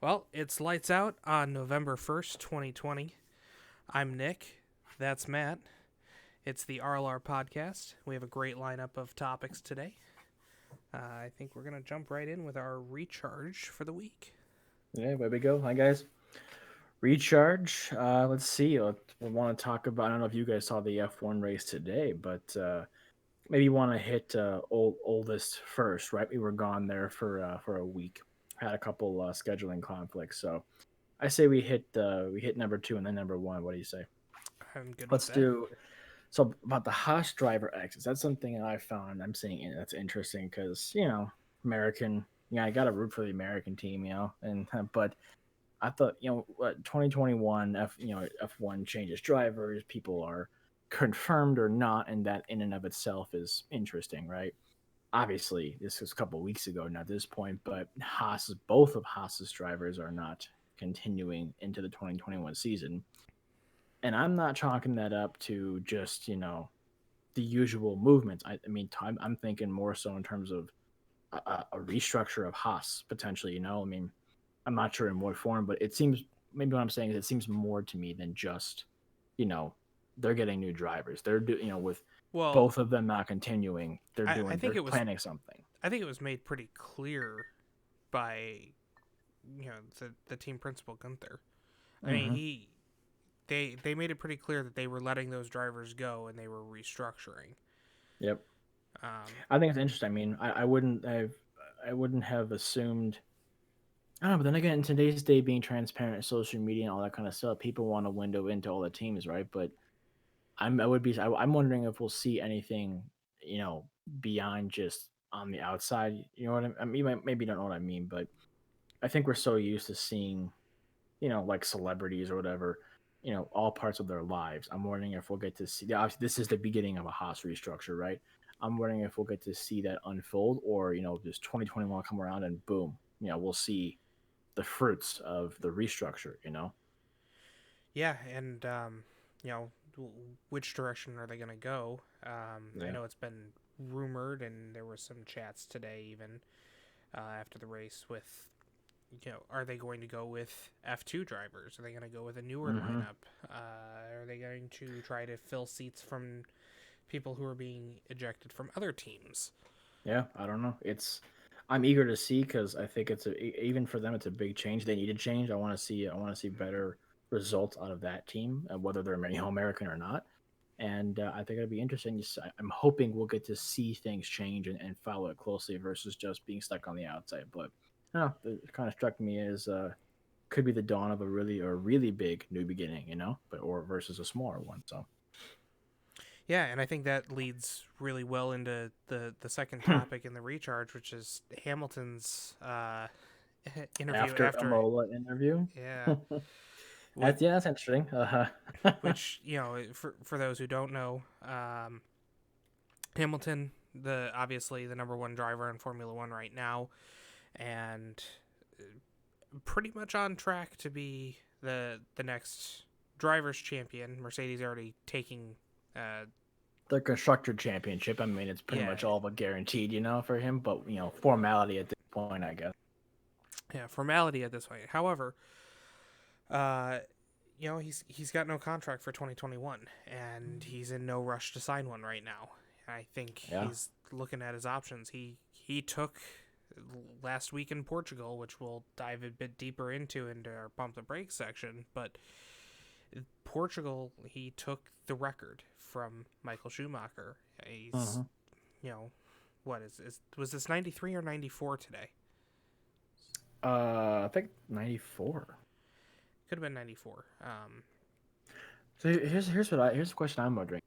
Well, it's lights out on November 1st, 2020. I'm Nick. That's Matt. It's the RLR podcast. We have a great lineup of topics today. I think we're going to jump right in with our recharge for the week. Yeah, there we go. Hi guys. Recharge. Let's see. We want to talk about. I don't know if you guys saw the F1 race today, but maybe you want to hit oldest first, right? We were gone there for a week. Had a couple scheduling conflicts, so I say we hit number two and then number one. What do you say? I'm good with Let's that. do. So about the Haas driver exits, that's something that I found I'm seeing that's interesting because American. Yeah, I got to root for the American team, and but I thought, what 2021 F1 changes drivers, people are confirmed or not, and that in and of itself is interesting, right? Obviously, this was a couple of weeks ago, not this point, but both of Haas's drivers are not continuing into the 2021 season, and I'm not chalking that up to just the usual movements. I mean, I'm thinking more so in terms of a restructure of Haas potentially. I mean, I'm not sure in what form, but it seems maybe what I'm saying is it seems more to me than just, you know, they're getting new drivers. With Well, both of them not continuing, I think they're it was planning something. I think it was made pretty clear by the team principal Gunther. I mean, Mm-hmm. they made it pretty clear that they were letting those drivers go and they were restructuring. Yep. Um, I think it's interesting. I mean, I wouldn't have assumed. I don't know, but then again, in today's day, being transparent, social media, and all that kind of stuff, people want to window into all the teams, right? But I'm wondering if we'll see anything, you know, beyond just on the outside. You know what I mean? Maybe you don't know what I mean, but I think we're so used to seeing, like celebrities or whatever, all parts of their lives. I'm wondering if we'll get to see. Yeah, obviously, this is the beginning of a Haas restructure, right? I'm wondering if we'll get to see that unfold, or does 2021 come around and boom, we'll see the fruits of the restructure. yeah, and you know, which direction are they going to go? I Yeah. know it's been rumored, and there were some chats today, even after the race, with are they going to go with F2 drivers? Are they going to go with a newer Hmm. lineup? Are they going to try to fill seats from people who are being ejected from other teams? Yeah, I don't know. I'm eager to see because I think even for them it's a big change. They need a change. I want to see better results out of that team, whether they're American or not. And I think it'll be interesting. I'm hoping we'll get to see things change and follow it closely versus just being stuck on the outside. But it kind of struck me as could be the dawn of a really big new beginning, but or versus a smaller one. So Yeah, and I think that leads really well into the second topic in the recharge, which is Hamilton's interview after a after. Mola interview, Yeah, with that's interesting. which for those who don't know, Hamilton, the obviously the number one driver in Formula One right now, and pretty much on track to be the next drivers champion. Mercedes already taking, uh, The constructor championship. I mean, it's pretty yeah, much all but guaranteed, for him. But formality at this point, I guess. yeah, formality at this point. However, uh, he's got no contract for 2021, and he's in no rush to sign one right now. I think Yeah. he's looking at his options. He took last week in Portugal, which we'll dive a bit deeper into our pump the brakes section. But Portugal, he took the record from Michael Schumacher. He's Hmm. what was this 93 or 94 today? I think 94. Could have been 94. So here's the question I'm wondering.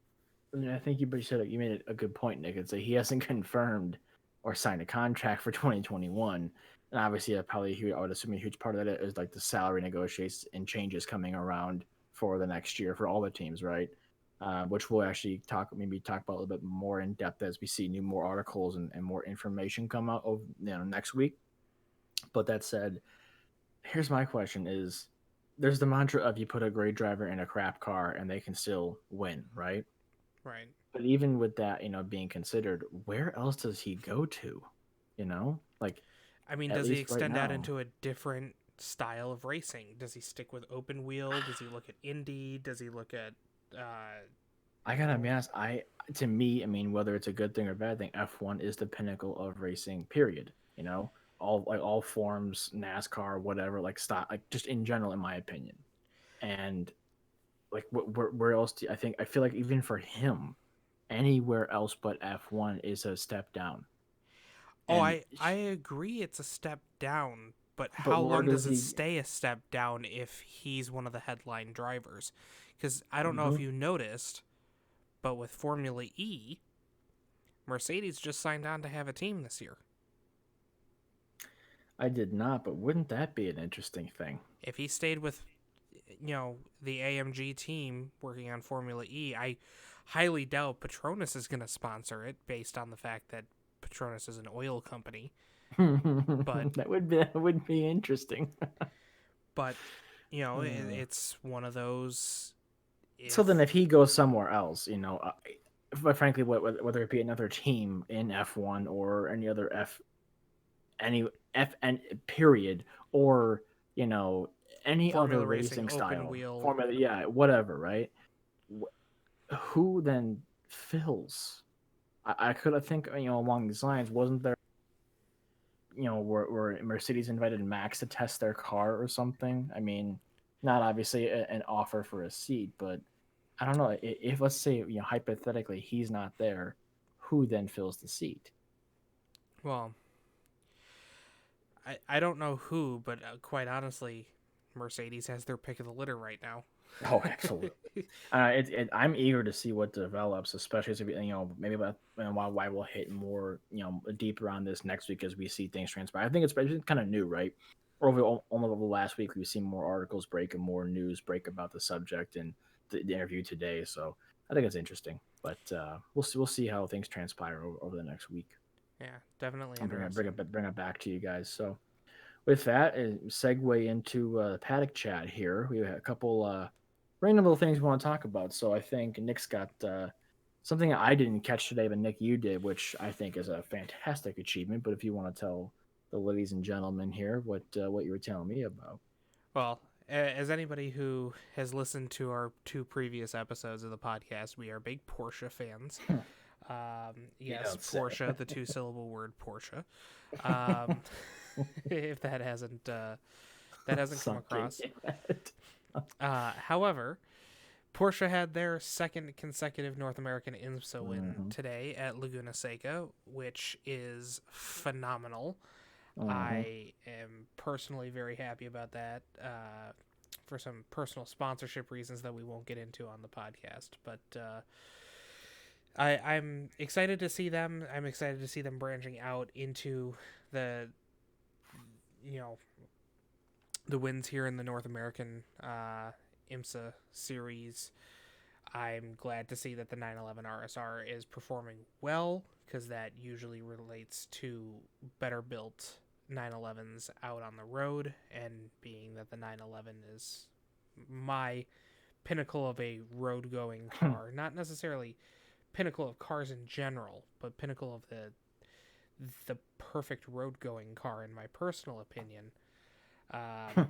I mean, I think you said you made a good point, Nick. It's like he hasn't confirmed or signed a contract for 2021, and obviously, probably I would assume a huge part of that is like the salary negotiations and changes coming around for the next year for all the teams, right? Which we'll actually talk about a little bit more in depth as we see more articles and more information come out of next week. But that said, here's my question: Is there's the mantra of you put a great driver in a crap car and they can still win, right? Right. But even with that, being considered, where else does he go to? Like I mean, at does he least right extend out now. into a different style of racing. Does he stick with open wheel? Does he look at Indy? Does he look at I gotta be honest. To me, I mean, whether it's a good thing or bad thing, F1 is the pinnacle of racing. Period. You know, all forms, NASCAR, whatever, like style, like just in general, in my opinion. And like, where else? I feel like even for him, anywhere else but F1 is a step down. Oh, And I agree it's a step down, but but how where long does does it he? stay a step down if he's one of the headline drivers? Because I don't know if Mhm. you noticed, but with Formula E, Mercedes just signed on to have a team this year. I did not, but wouldn't that be an interesting thing? If he stayed with, the AMG team working on Formula E, I highly doubt Petronas is going to sponsor it based on the fact that Petronas is an oil company. But That would be interesting. but Uh, it's one of those. so then, If if he goes somewhere else, but frankly, whether it be another team in F1 or any FN period, or you know any other Formula racing, racing open style, wheel. formula, yeah, whatever, right? Who then fills? I could have think along these lines. Wasn't there where Mercedes invited Max to test their car or something? I mean, not obviously an offer for a seat, but I don't know if let's say hypothetically he's not there, who then fills the seat? Well, I don't know who, but quite honestly, Mercedes has their pick of the litter right now. Oh, absolutely. I'm eager to see what develops, especially as maybe about why we'll hit more deeper on this next week as we see things transpire. I think it's kind of new, right? Over the last week, we've seen more articles break and more news break about the subject and the interview today. So I think it's interesting, but we'll see how things transpire over the next week. Yeah, definitely And interesting. bring it back to you guys. So with that, segue into paddock chat here. We have a couple random little things we want to talk about. So I think Nick's got something I didn't catch today, but Nick, you did, which I think is a fantastic achievement. But if you want to tell the ladies and gentlemen here what you were telling me about. Well, as anybody who has listened to our two previous episodes of the podcast, we are big Porsche fans. You Yes, don't say. Porsche, the two-syllable word Porsche. Um, if that hasn't come Something. across. However, Porsche had their second consecutive North American IMSA win Mm-hmm. today at Laguna Seca, which is phenomenal. Mm-hmm. I am personally very happy about that for some personal sponsorship reasons that we won't get into on the podcast. But I'm excited to see them. I'm excited to see them branching out into the you know the wins here in the North American IMSA series. I'm glad to see that the 911 RSR is performing well because that usually relates to better built 911s out on the road, and being that the 911 is my pinnacle of a road going car, not necessarily pinnacle of cars in general, but pinnacle of the perfect road going car in my personal opinion. Um,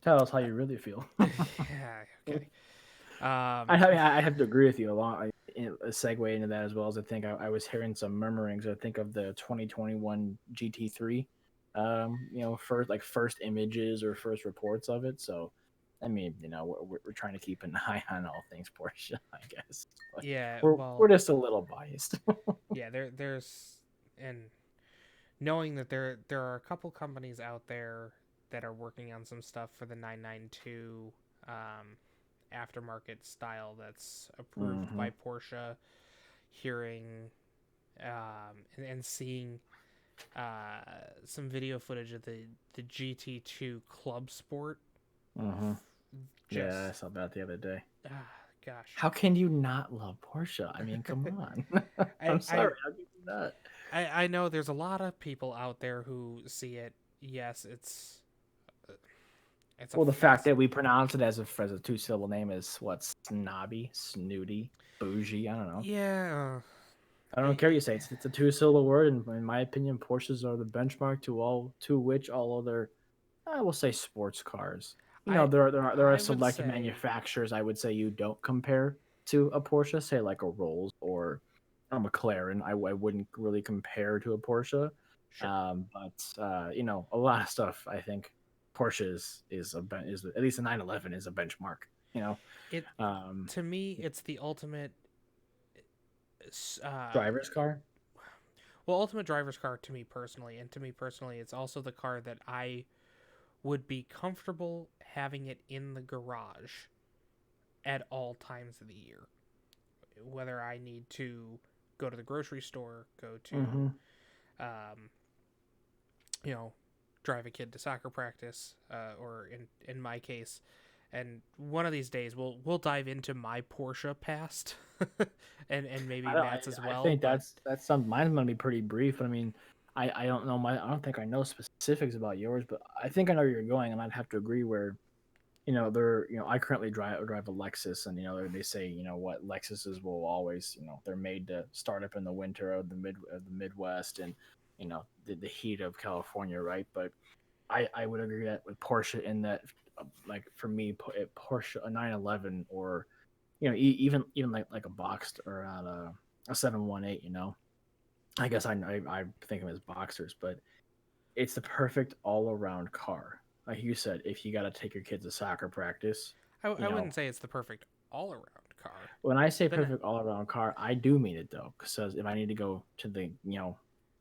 Tell us how you really feel. yeah, okay. I have to agree with you a lot. A segue into that as well as I think I was hearing some murmurings. I think of the 2021 GT3, first images or first reports of it. So, I mean, we're trying to keep an eye on all things Porsche, I guess, but Yeah, we're well, just a little biased. yeah, there's and knowing that there are a couple companies out there that are working on some stuff for the 992 aftermarket style that's approved Mm-hmm. by Porsche, hearing and seeing some video footage of the GT2 Club Sport. Mm-hmm. Yeah, I Just saw that the other day. gosh, How can you not love Porsche? I mean, come on. I, I'm I sorry. How can you not? I know there's a lot of people out there who see it. Yes, it's a Well, the fact fast. that we pronounce it as a two-syllable name is what, snobby, snooty, bougie. I don't know. Yeah, I don't care what you say. It's a two-syllable word, and in my opinion, Porsches are the benchmark to which all other I will say sports cars. I There are I would select say manufacturers I would say you don't compare to a Porsche, say like a Rolls or a McLaren. I wouldn't really compare to a Porsche. sure. A lot of stuff I think Porsche is at least a 911 is a benchmark. You know, It um, to me it's the ultimate uh driver's car. well, ultimate driver's car to me personally, and to me personally it's also the car that I would be comfortable having it in the garage at all times of the year. Whether I need to go to the grocery store, go to Mm-hmm. um, you know, drive a kid to soccer practice, or in my case, and one of these days we'll dive into my Porsche past, and I maybe don't. Matt's as I well. think But that's some. Mine's gonna be pretty brief. I mean, I don't know. I don't think I know specifics about yours, but I think I know where you're going, and I'd have to agree. Where I currently drive a Lexus, and they say what Lexuses will always they're made to start up in the winter of the Midwest and the heat of California, right? But I would agree that with Porsche in that like for me, Porsche a 911 or even like a Boxster or a 718. I guess I think of them as Boxsters, but it's the perfect all around car. Like you said, if you got to take your kids to soccer practice, I you know, wouldn't say it's the perfect all around car. when I say Then perfect all around car, I do mean it though. Because if I need to go to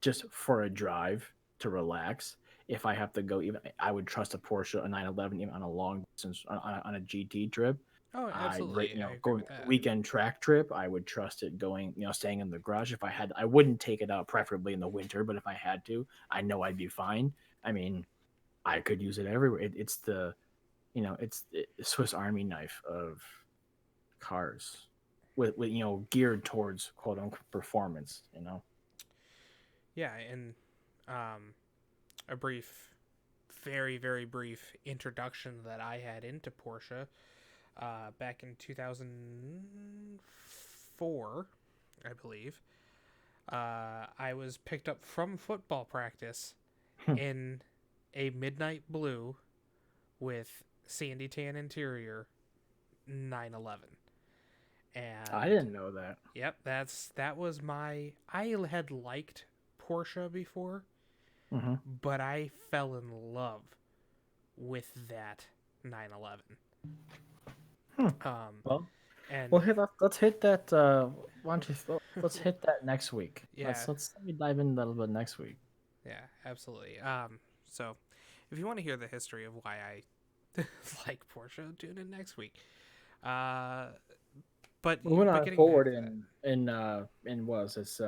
just for a drive to relax, if I have to go, even I would trust a Porsche, a 911, even on a long distance, on a GT trip. oh, I rate, absolutely, I agree going with that. weekend track trip. I would trust it going, staying in the garage. If I had, I wouldn't take it out, preferably in the winter. But if I had to, I know I'd be fine. I mean, I could use it everywhere. It's the Swiss Army knife of cars, with geared towards quote unquote performance. Yeah, and um, a brief, very very brief introduction that I had into Porsche back in 2004, I believe. I was picked up from football practice in a midnight blue with sandy tan interior 911. I And didn't know that. yep, that was my I had liked Porsche before, Hmm. but I fell in love with that 911. Hmm. Um Well, and let's hit that. Why don't you let's hit that next week. yeah, Let me dive into that a little bit next week. yeah, absolutely. So if you want to hear the history of why I like Porsche, tune in next week. Uh but Moving but on getting back forward to that. in was this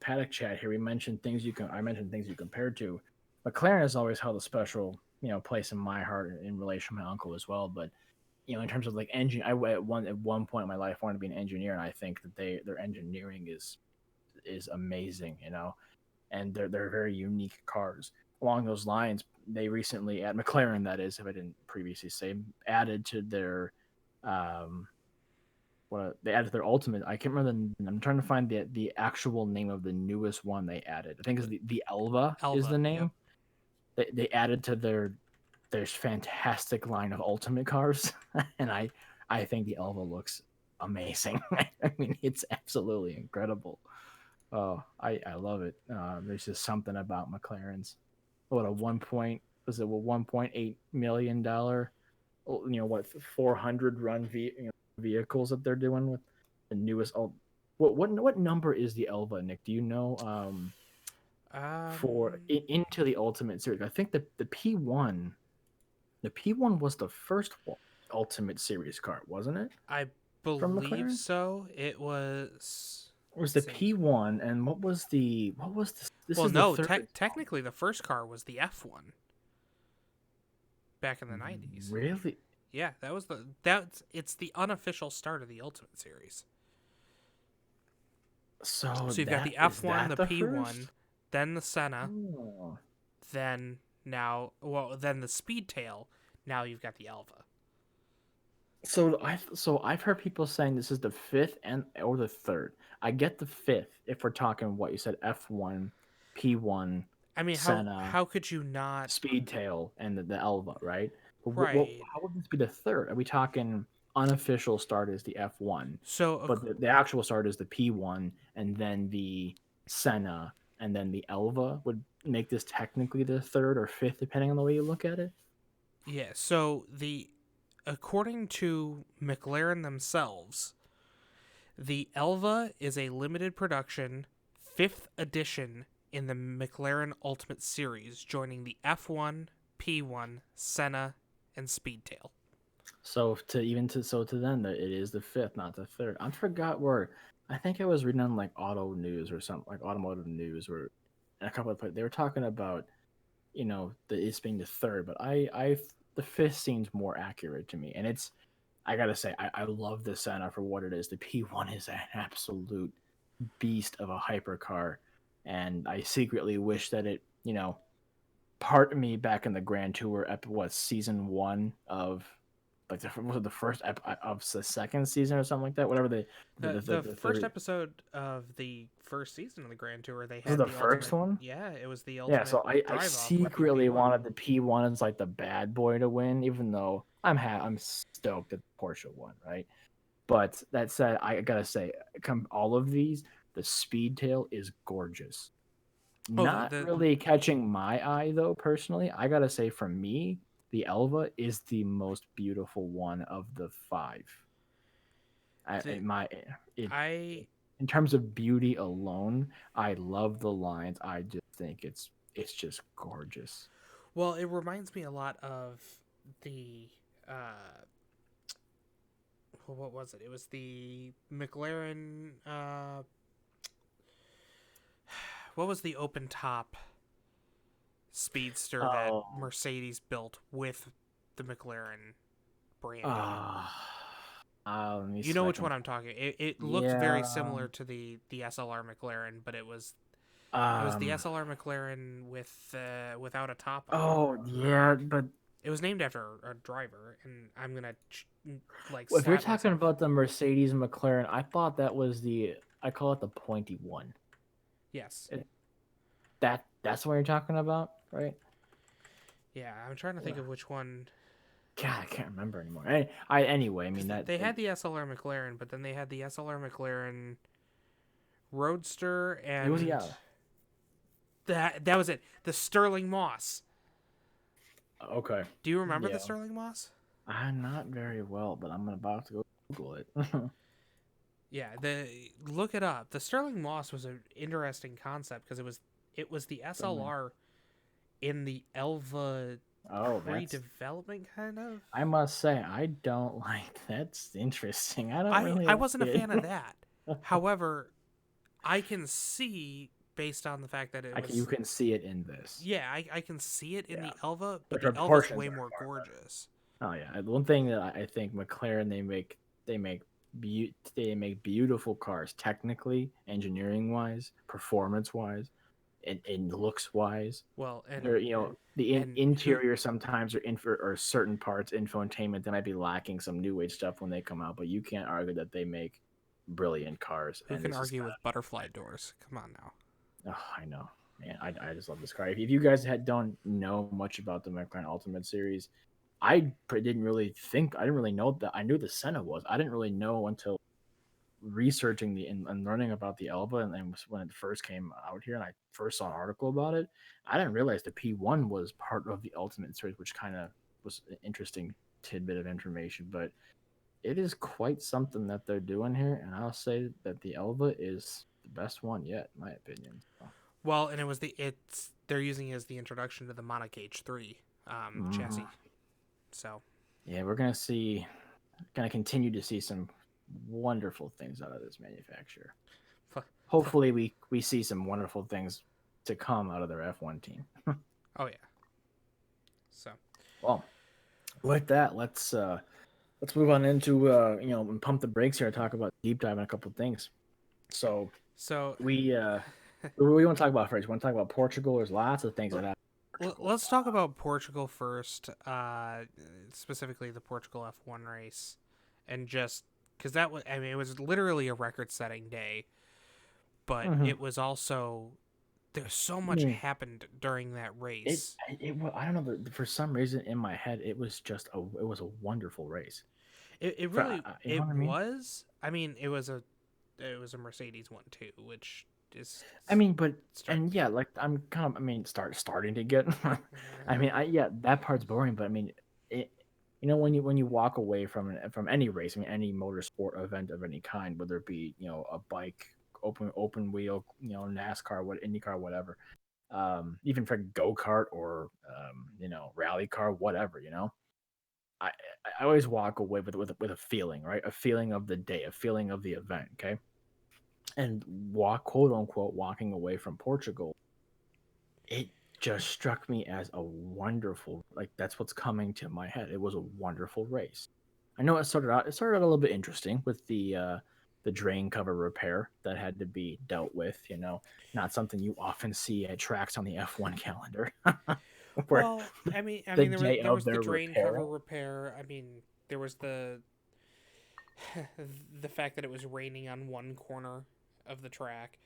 paddock chat here. We mentioned things you can. I mentioned things you compared to. McLaren has always held a special place in my heart in relation to my uncle as well. But in terms of like engine, at one point in my life wanted to be an engineer, and I think that their engineering is amazing. And they're very unique cars. Along those lines, they recently at McLaren, that is, if I didn't previously say, added to their um, they added their ultimate. I can't remember. I'm trying to find the actual name of the newest one they added. I think is the Elva is the Elva, yep. name. They added to their fantastic line of ultimate cars, and I think the Elva looks amazing. I mean, it's absolutely incredible. Oh, I love it. There's just something about McLaren's. What a 1.8 million dollar, 400 run vehicles that they're doing with the newest. What number is the Elva, Nick? Do you know? For Um into the Ultimate Series, I think the P1 was the first Ultimate Series car, wasn't it? I From believe McLaren? so. It was. It was Let's the see. P1, and what was this Well, is the no. third. Technically, the first car was the F1 back in the '90s. Really? Yeah, that was that's it's the unofficial start of the Ultimate Series. So So you've got that the is F1, that the the P1, first? then the Senna, Oh. then the Speedtail. Now you've got the Elva. So I've heard people saying this is the fifth and or the third. I get the fifth if we're talking what you said F1, P1, I mean, Senna, how could you not? Speedtail, and the Elva, right? But Right. how would this be the third? Are we talking unofficial start is the F1, So but the actual start is the P1, and then the Senna, and then the Elva would make this technically the third or fifth, depending on the way you look at it? yeah. So the according to McLaren themselves, the Elva is a limited production fifth edition in the McLaren Ultimate Series, joining the F1, P1, Senna, and Speedtail. So to them that it is the fifth, not the third. I forgot where. I think I was reading on like Auto News or something like Automotive News, where a couple of they were talking about it's being the third, but the fifth seems more accurate to me, and it's I gotta say I love the Senna for what it is. The P1 is an absolute beast of a hypercar, and I secretly wish that it part of me back in the Grand Tour season one of like was it the first of the second season or something like that, whatever The the first third. episode of the first season of the Grand Tour, they Was it had the the first ultimate. one? Yeah, it was the Yeah, ultimate so I drive off with the secretly P1. wanted the P1 as like the bad boy to win, even though I'm stoked that the Porsche won, right? But that said, I gotta say, come all of these, the Speedtail is gorgeous. Oh, Not really catching my eye though, personally. I gotta say, for me, the Elva is the most beautiful one of the five. I, the in my it I in terms of beauty alone, I love the lines. I just think it's just gorgeous. well, it reminds me a lot of the uh what was it? It was the McLaren what was the open top speedster that Oh, Mercedes built with the McLaren branding? uh, let me You see know if I which can. one I'm talking. It looked very Yeah. similar to the SLR McLaren, but it was the Um. SLR McLaren with without a top on it. Oh, yeah, but It was named after a driver, and I'm gonna like if you're slap talking myself. about the Mercedes McLaren, I thought that was I call it the pointy one. Yes, It, that's what you're talking about, right? yeah. I'm trying to think Yeah. of which one God, I can't remember anymore. Anyway, I because mean they had the SLR McLaren, but then they had the SLR McLaren Roadster, it was and yeah. that was it. The Sterling Moss. Okay. Do you remember the Yeah. Sterling Moss? I'm not very well, but I'm about to go Google it. Yeah, the look it up. The Sterling Moss was an interesting concept because it was the Sterling. SLR in the Elva Oh, that's. pre-development kind of. I must say, I don't like. That's interesting. I don't really I like wasn't a it. fan of that. However, I can see based on the fact that it You was can see it in this. yeah, I can see it in Yeah, the Elva, the but the Elva's proportions way are more far better. gorgeous. Oh yeah, the one thing that I think McLaren they make beautiful cars technically, engineering wise, performance wise, and looks wise. Well, They're the and who interior sometimes or certain parts infotainment they might be lacking some new age stuff when they come out, but you can't argue that they make brilliant cars, who and can this is argue kind with butterfly doors? Come on now. of I know. Man, I just love this car. If you guys don't know much about the McLaren Ultimate Series, I didn't really know that. I knew the Senna was. I didn't really know until researching and learning about the Elba and when it first came out here and I first saw an article about it. I didn't realize the P1 was part of the Ultimate Series, which kind of was an interesting tidbit of information. But it is quite something that they're doing here, and I'll say that the Elba is the best one yet, in my opinion. So, Well, and it's they're using it as the introduction to the Monocage 3 mhm. chassis. So Yeah, gonna continue to see some wonderful things out of this manufacturer. Hopefully, we see some wonderful things to come out of their F1 team. oh yeah. So Well, with that, let's move on into and pump the brakes here and talk about deep dive on a couple of things. So so we what do we want to talk about first? You want to talk about Portugal? There's lots of things that happen in Portugal. let's talk about Portugal first, specifically the Portugal F1 race, and just because that was, I mean, it was literally a record-setting day, but Mm-hmm. it was also there's so I much mean, happened during that it race. I don't know, for some reason in my head it was just it was a wonderful race. It For really you know it what I mean? was. I mean, it was a Mercedes one too, which is I mean, but starting and to yeah, get. like I'm kind of, I mean, starting to get. I Uh, mean, yeah, that part's boring, but I mean, it, when you walk away from any race, I mean, any motorsport event of any kind, whether it be a bike, open wheel, NASCAR, IndyCar, whatever, even for go kart or rally car, whatever, I I always walk away with a feeling, right? A feeling of the day, a feeling of the event, okay? And quote unquote walking away from Portugal, it just struck me as a wonderful, like, that's what's coming to my head. It was a wonderful race. I know it started out a little bit interesting with the drain cover repair that had to be dealt with, not something you often see at tracks on the F1 calendar where well, the there day was of the their drain repair. cover repair. I mean, there was the the fact that it was raining on one corner of the track.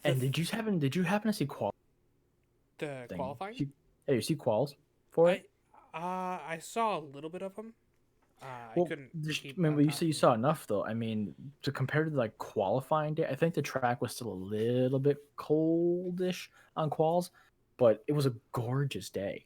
The And did you happen to see the thing? qualifying, You see quals for I it? I saw a little bit of them. I Well, couldn't just, I keep mean, on you top say you of them. saw enough though. I mean, to compare to like qualifying day, I think the track was still a little bit coldish on quals, but it was a gorgeous day.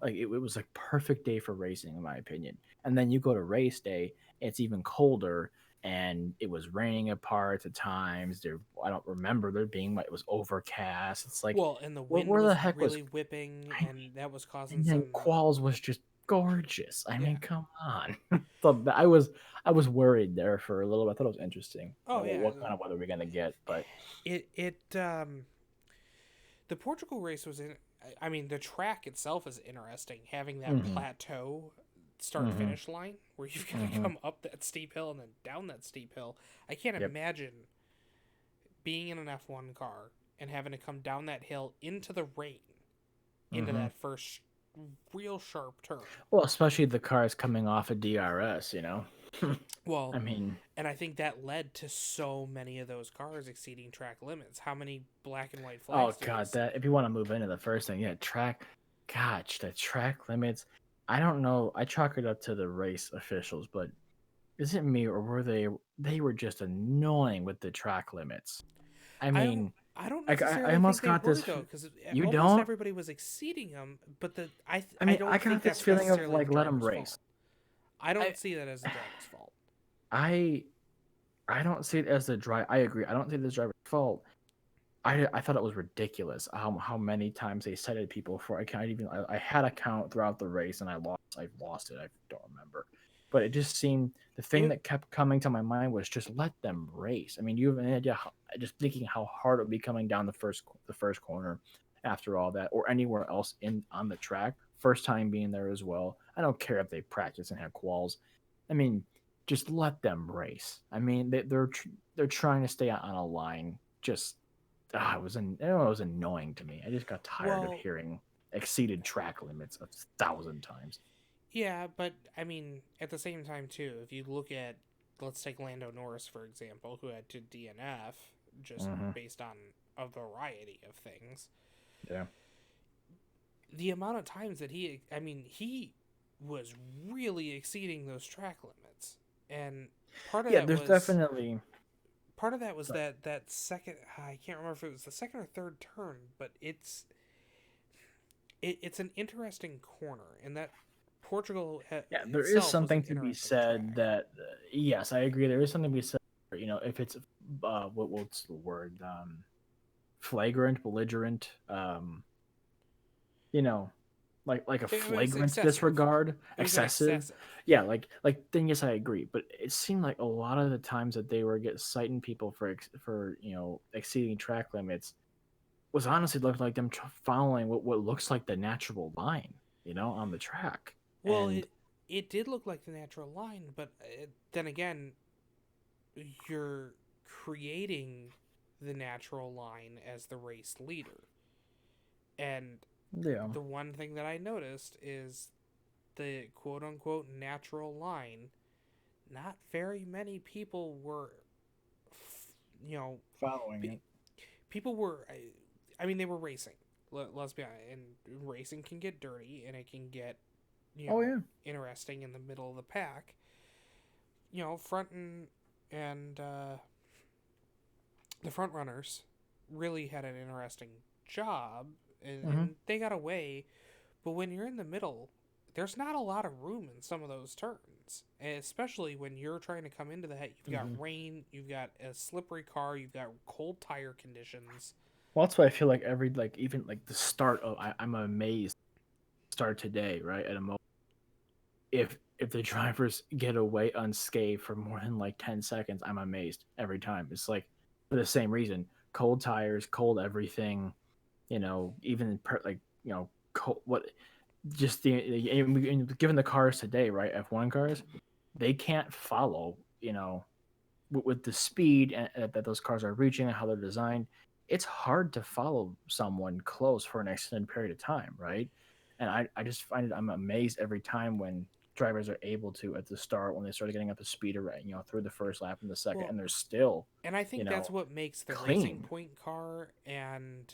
Like it was like perfect day for racing, in my opinion. And then you go to race day, it's even colder, and it was raining at parts at times. I don't remember there being, it was overcast. It's like, Well, and the where, wind where the was heck was? really whipping, I and that was causing And then some. quals was just gorgeous. I Yeah. mean, come on. So I was worried there for a little. I thought it was interesting. Oh yeah. What kind of weather we're gonna get? But It the Portugal race was in. I mean, the track itself is interesting, having that hmm plateau start hmm finish line where you've got to hmm come up that steep hill and then down that steep hill. I can't yep. imagine being in an F1 car and having to come down that hill into the rain into hmm that first real sharp turn. Well, especially the cars coming off of DRS. Well, I mean, and I think that led to so many of those cars exceeding track limits. How many black and white oh flags did we god, see? that if you want to move into the first thing, yeah, track. Gosh, the track limits. I don't know. I chalk it up to the race officials, but is it me or were they were just annoying with the track limits? I I don't mean, I don't I necessarily think almost they got were this. though, because You almost don't? everybody was exceeding them. But I I mean, I don't think got this that's feeling of necessarily the like let them driver's race. fault. I I don't see that as the driver's fault. I I don't see it as the drive. I agree. I don't see it as the driver's fault. I thought it was ridiculous how many times they cited people for. I can't even. I had a count throughout the race and I lost it. I don't remember. But it just seemed the thing It that kept coming to my mind was just let them race. I mean, you have an idea just thinking how hard it would be coming down the first corner after all that, or anywhere else in on the track. First time being there as well. I don't care if they practice and have quals. I mean, just let them race. I mean, they're trying to stay on a line. Just it was annoying to me. I just got tired of well, hearing exceeded track limits 1,000 times. yeah, but I mean, at the same time too, if you look at, let's take Lando Norris for example, who had to DNF just hmm based on a variety of things. Yeah, The amount of times that he was really exceeding those track limits, and part of yeah. that There's was definitely. part of that was Sorry. that second. I can't remember if it was the second or third turn, but it's an interesting corner, and that Yeah, there is itself was an something to be interesting said track. that yes, I agree. There is something to be said. If it's what's the word? Flagrant, belligerent. You know, like a It was flagrant excessive. disregard, It was an excessive. excessive. Yeah, like then yes, I agree. But it seemed like a lot of the times that they were citing people for exceeding track limits was honestly looked like them following what looks like the natural line, on the track. Well, And it did look like the natural line, but then again, you're creating the natural line as the race leader. And yeah, the one thing that I noticed is the quote unquote natural line. Not very many people were, you know, following it. people were. I mean, they were racing. Let's be honest, and racing can get dirty, and it can get, Oh yeah. interesting in the middle of the pack. Front and the front runners really had an interesting job, Mm-hmm. and they got away. But when you're in the middle, there's not a lot of room in some of those turns, and especially when you're trying to come into the head. You've got Mm-hmm. rain, you've got a slippery car, you've got cold tire conditions. Well, that's why I feel like every like even like the start of I'm amazed start today right at a moment if the drivers get away unscathed for more than like 10 seconds, I'm amazed every time. It's like for the same reason, cold tires, cold everything, even like cold, what just given the cars today, right? F1 cars, they can't follow, with the speed that those cars are reaching and how they're designed. It's hard to follow someone close for an extended period of time, right? And I just find it, I'm amazed every time when drivers are able to at the start when they started getting up to speed, right, through the first lap and the second, Well, and they're still, and I you think that's know, what makes the Racing clean. Point car and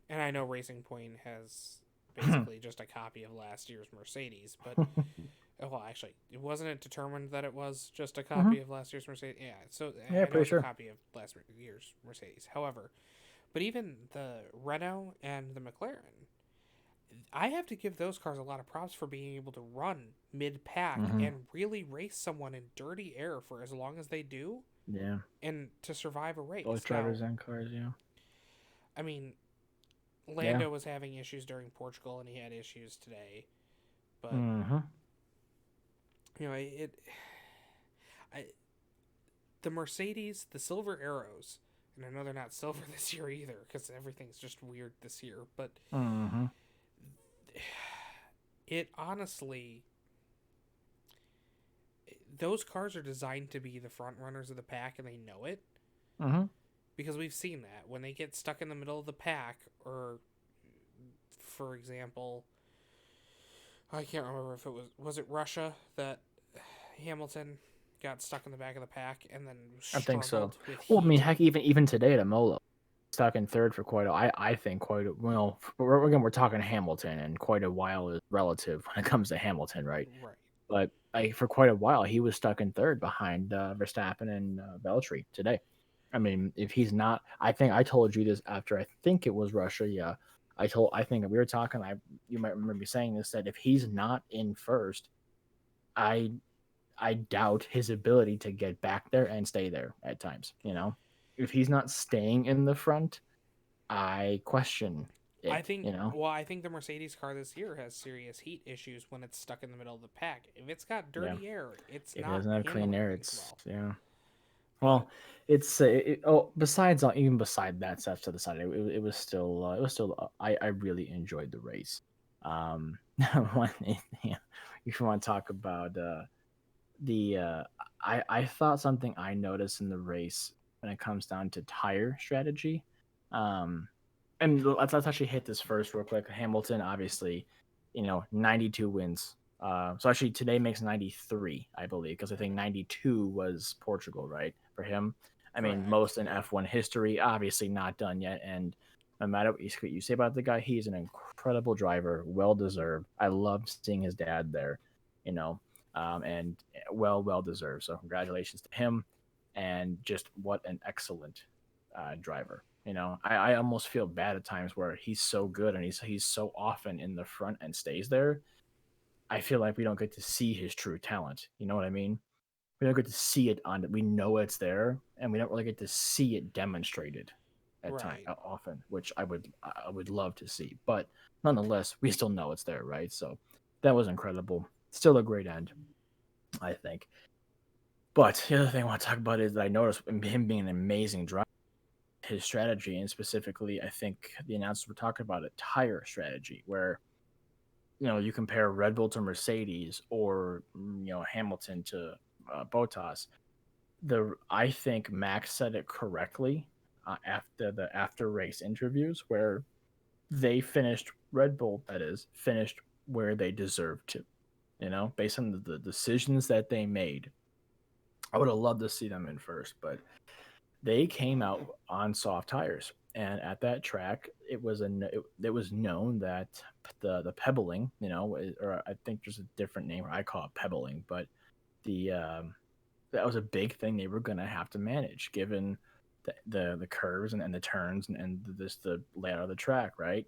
I know Racing Point has basically just a copy of last year's Mercedes, but well, actually, it wasn't it determined that it was just a Hmm. copy of last year's Mercedes. Yeah, so Yeah, I know pretty it's a sure. copy of last year's Mercedes. However, but even the Renault and the McLaren, I have to give those cars a lot of props for being able to run mid pack Hmm. and really race someone in dirty air for as long as they do Yeah, and to survive a both race. Now, drivers and cars. Yeah. I mean, Yeah. Lando was having issues during Portugal and he had issues today, but Hmm. it I, the Mercedes, the Silver Arrows, and I know they're not silver this year either because everything's just weird this year, but Hmm. it honestly, those cars are designed to be the front runners of the pack and they know it Hmm. because we've seen that when they get stuck in the middle of the pack, or for example, I can't remember if it was it Russia that Hamilton got stuck in the back of the pack and then I think so. struggled with Well, I mean, heat. heck, even today at Imola, stuck in third for quite a. I think quite a, well. Again, we're talking Hamilton, and quite a while is relative when it comes to Hamilton, right? Right. But for quite a while, he was stuck in third behind Verstappen and Valtteri today. I mean, if he's not, I think I told you this after I think it was Russia. Yeah, I think we were talking. You might remember me saying this that if he's not in first, I I doubt his ability to get back there and stay there at times. If he's not staying in the front, I question I it. think I think the Mercedes car this year has serious heat issues when it's stuck in the middle of the pack. If it's got Yeah. dirty air, it's If it not doesn't have clean handling air, things it's well. yeah. But Well, it's oh, besides even beside that stuff to the side, it was still I really enjoyed the race. One yeah, if you want to talk about the I thought something I noticed in the race when it comes down to tire strategy. Um, and let's actually hit this first real quick. Hamilton, obviously, 92 wins. So actually today makes 93, I believe, because I think 92 was Portugal, right? For him. I mean, correct, most in yeah. F1 history, obviously not done yet. And no matter what you say about the guy, he's an incredible driver, well deserved. I loved seeing his dad there, you know, and well deserved. So congratulations to him, and just what an excellent driver. I almost feel bad at times where he's so good and he's so often in the front and stays there. I feel like we don't get to see his true talent. You know what I mean? We don't get to see it on. We know it's there, and we don't really get to see it demonstrated at time Right. often, which I would love to see. But nonetheless, we still know it's there, right? So that was incredible. Still a great end, I think. But the other thing I want to talk about is that I noticed him being an amazing driver, his strategy, and specifically, I think the announcers were talking about a tire strategy where you compare Red Bull to Mercedes or Hamilton to Bottas. I think Max said it correctly after the after race interviews where they finished Red Bull, that is finished where they deserved to. Based on the decisions that they made. I would have loved to see them in first, but they came out on soft tires. And at that track, it was known that the pebbling, or I think there's a different name. I call it pebbling, but the that was a big thing they were going to have to manage, given the curves and the turns and the layout of the track, right?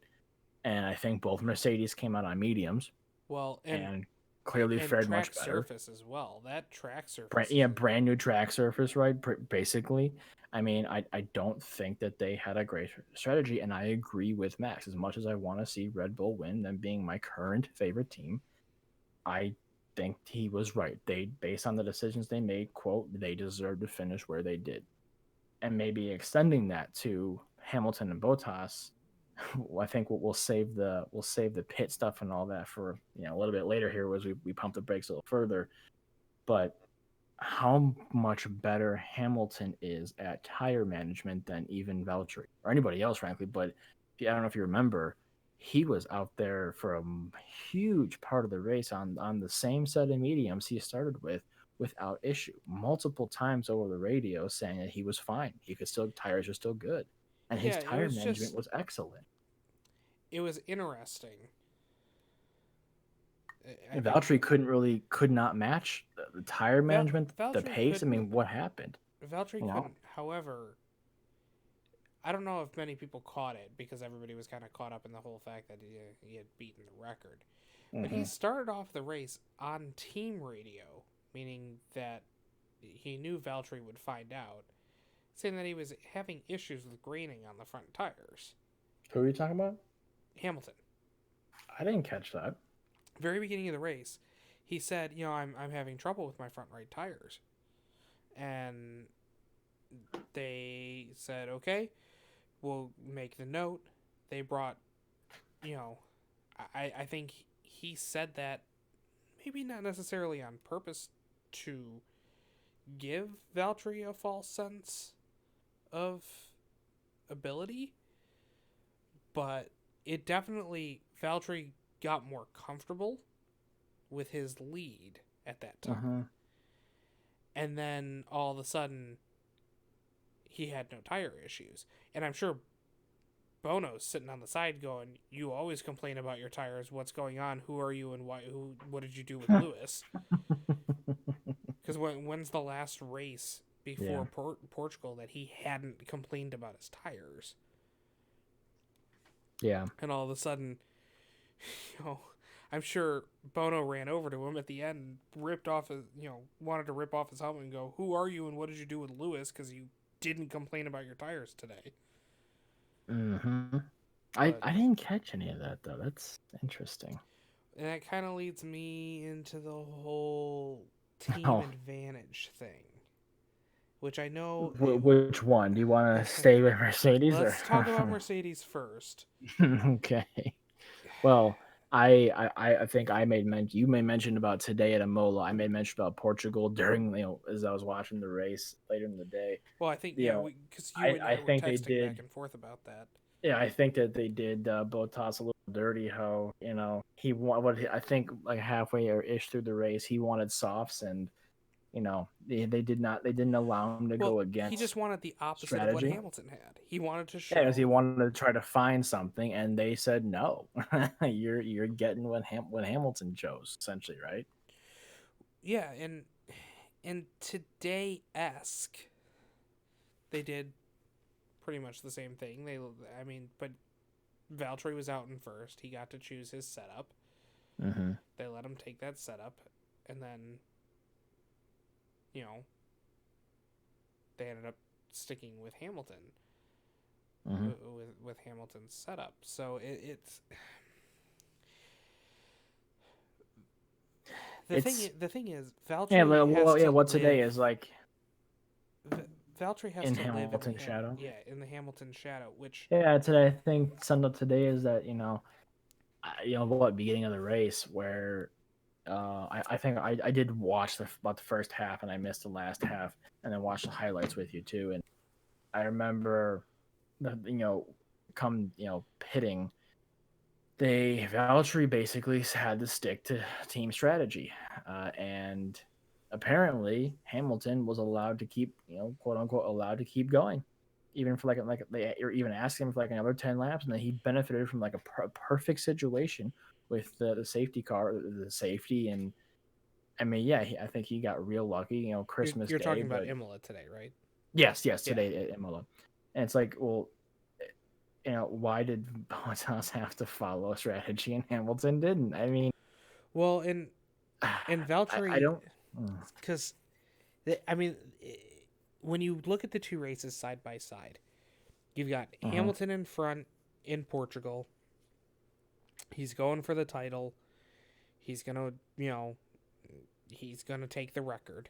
And I think both Mercedes came out on mediums Well, and clearly and fared track much better. surface as well. That track Brand, surface is yeah, brand new track surface, right? Basically, I mean, I don't think that they had a great strategy, and I agree with Max. As much as I want to see Red Bull win, them being my current favorite team, I think he was right. They, based on the decisions they made, quote, they deserved to finish where they did, and maybe extending that to Hamilton and Bottas. I think we'll save the pit stuff and all that for a little bit later here as we pump the brakes a little further. But how much better Hamilton is at tire management than even Valtteri or anybody else, frankly. But I don't know if you remember, he was out there for a huge part of the race on the same set of mediums he started with without issue, multiple times over the radio saying that he was fine. He could still, tires are still good. And his yeah. It tire was management just was excellent. it was interesting. I And mean, Valtteri could not match the tire management, the Valtteri pace. I couldn't. mewhat happened? Valtteri You know? couldn't. However, I don't know if many people caught it because everybody was kind of caught up in the whole fact that he had beaten the record. But he Mm-hmm. started off the race on team radio, meaning that he knew Valtteri would find out, saying that he was having issues with graining on the front tires. Who are you talking about? Hamilton. I didn't catch that. Very beginning of the race, he said, I'm having trouble with my front right tires. And they said, okay, we'll make the note. They brought, you know, I think he said that maybe not necessarily on purpose to give Valtteri a false sense of ability, but it definitely, Valtteri got more comfortable with his lead at that time. Uh-huh. And then all of a sudden, he had no tire issues. And I'm sure Bono's sitting on the side going, "You always complain about your tires. What's going on? Who are you and why? What did you do with Lewis?" Because when's the last race before Yeah. Portugal that he hadn't complained about his tires? Yeah. And all of a sudden, you know, I'm sure Bono ran over to him at the end, ripped off his, wanted to rip off his helmet and go, "Who are you and what did you do with Lewis? Because you didn't complain about your tires today." Mm-hmm. But I didn't catch any of that though. That's interesting. and that kind of leads me into the whole team Oh, advantage thing, which I know. which one? Do you want to stay with Mercedes or? Let's talk about Mercedes first. Okay. Well, I think I made mention. You made mention about today at Imola. I made mention about Portugal during as I was watching the race later in the day. Well, I think You know, because you and I I were think they texting did. back and forth about that. Yeah, I think that they did Bottas a little dirty. How he I think like halfway or ish through the race he wanted softs, and they didn't allow him to Well, go he just against wanted the opposite of what strategy. Hamilton had. He wanted to Yeah, because he show, wanted to try to find something, and they said no. You're getting what Hamilton chose, essentially, right? yeah, and today esque, they did pretty much the same thing. But Valtteri was out in first. He got to choose his setup. Mm-hmm. They let him take that setup, and then, they ended up sticking with Hamilton, Mm-hmm. with Hamilton's setup. So it's It's the thing is yeah, Valtteri has yeah. to What today live. is like Valtteri has in to live in the Hamilton's shadow. in the Hamilton shadow, which Yeah, today I think summed up today is that what beginning of the race where I think I did watch about the first half and I missed the last half and then watched the highlights with you too, and I remember come pitting, Valtteri basically had to stick to team strategy, and apparently Hamilton was allowed to keep quote unquote allowed to keep going, even for like they or even ask him for like another 10 laps, and then he benefited from like a perfect situation with the safety car, the safety, and I mean, yeah, I think he got real lucky, Christmas You're Day, talking about but Imola today, right? yes, Yeah. today at Imola, and it's like, well, why did Bottas have to follow a strategy and Hamilton didn't? I mean, Well, in I Valtteri, don't. Mm, because I mean, when you look at the two races side by side, you've got mhm, Hamilton in front in Portugal. He's going for the title. He's gonna, he's gonna take the record.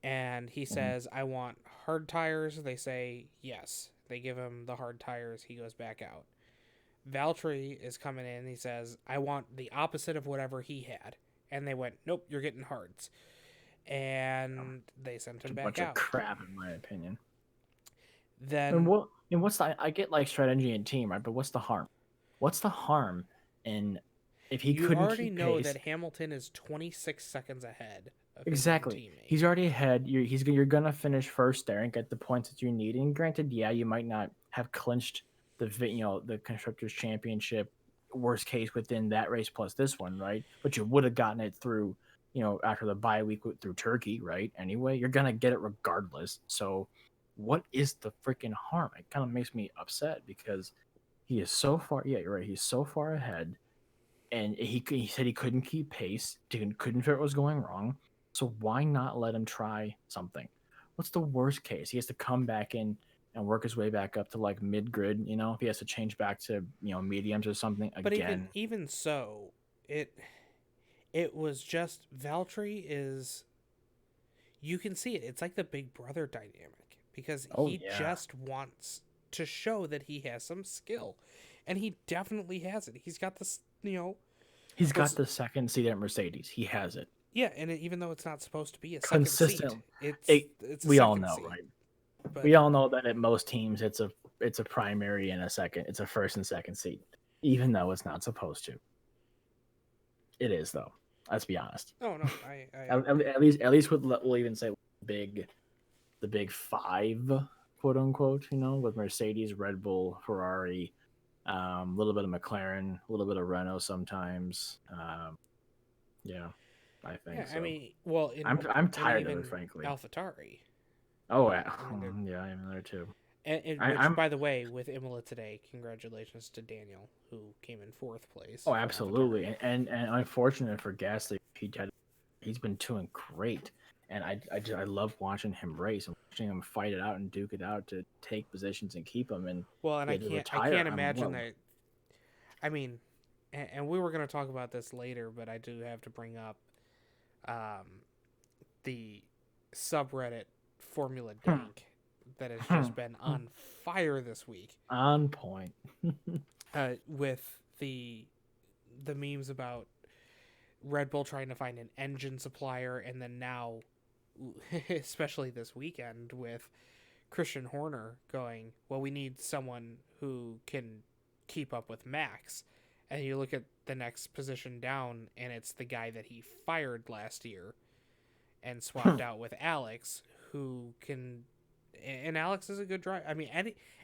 And he mhm. says, "I want hard tires." They say yes. They give him the hard tires. He goes back out. Valtteri is coming in. He says, "I want the opposite of whatever he had." And they went, "Nope, you're getting hards." And they sent It's him a back bunch of out. crap, in my opinion. And Then what's the? I get like strategy and team, right? But what's the harm? What's the harm in if he you couldn't already keep know pace? that Hamilton is 26 seconds ahead of his own Exactly. teammate. He's already ahead. You're gonna finish first there and get the points that you need. And granted, yeah, you might not have clinched the constructors championship worst case within that race plus this one, right? But you would have gotten it through, after the bye week through Turkey, right? Anyway, you're gonna get it regardless. So, what is the freaking harm? It kind of makes me upset because he is so far. Yeah, you're right. He's so far ahead and he said he couldn't keep pace, couldn't figure out what was going wrong. So why not let him try something? What's the worst case? He has to come back in and work his way back up to like mid grid. If he has to change back to mediums or something But even again. even so, it was just Valtteri is, you can see it. It's like the big brother dynamic because Oh he yeah, just wants to show that he has some skill, and he definitely has it. He's got this, he's got was the second seat at Mercedes. He has it yeah, and even though it's not supposed to be a second seat, consistently. it's It, it's a we all second know, seat. right? But We all know that at most teams, it's a primary and a second. It's a first and second seat, even though it's not supposed to. It is though. Let's be honest. oh no, I At least with we'll even say big the big five, quote unquote. With Mercedes, Red Bull, Ferrari, a little bit of McLaren, a little bit of Renault sometimes. Yeah, I yeah, think I so. mean, well, I'm and tired of it, even frankly. AlphaTauri. Oh yeah, I mean, they're yeah, I'm there too. which, I'm by the way, with Imola today, congratulations to Daniel who came in fourth place oh for AlphaTauri. absolutely, and unfortunate for Gasly, he's been doing great, and I love watching him race and watching him fight it out and duke it out to take positions and keep them, and Well, and he had to I retire. can't I'm imagine well. that. I mean, and we were going to talk about this later, but I do have to bring up um, the subreddit Formula Dank that has just been on fire this week On point. with the memes about Red Bull trying to find an engine supplier, and then now, especially this weekend, with Christian Horner going, well, we need someone who can keep up with Max. And you look at the next position down, and it's the guy that he fired last year and swapped out with Alex, who can. And Alex is a good driver. I mean,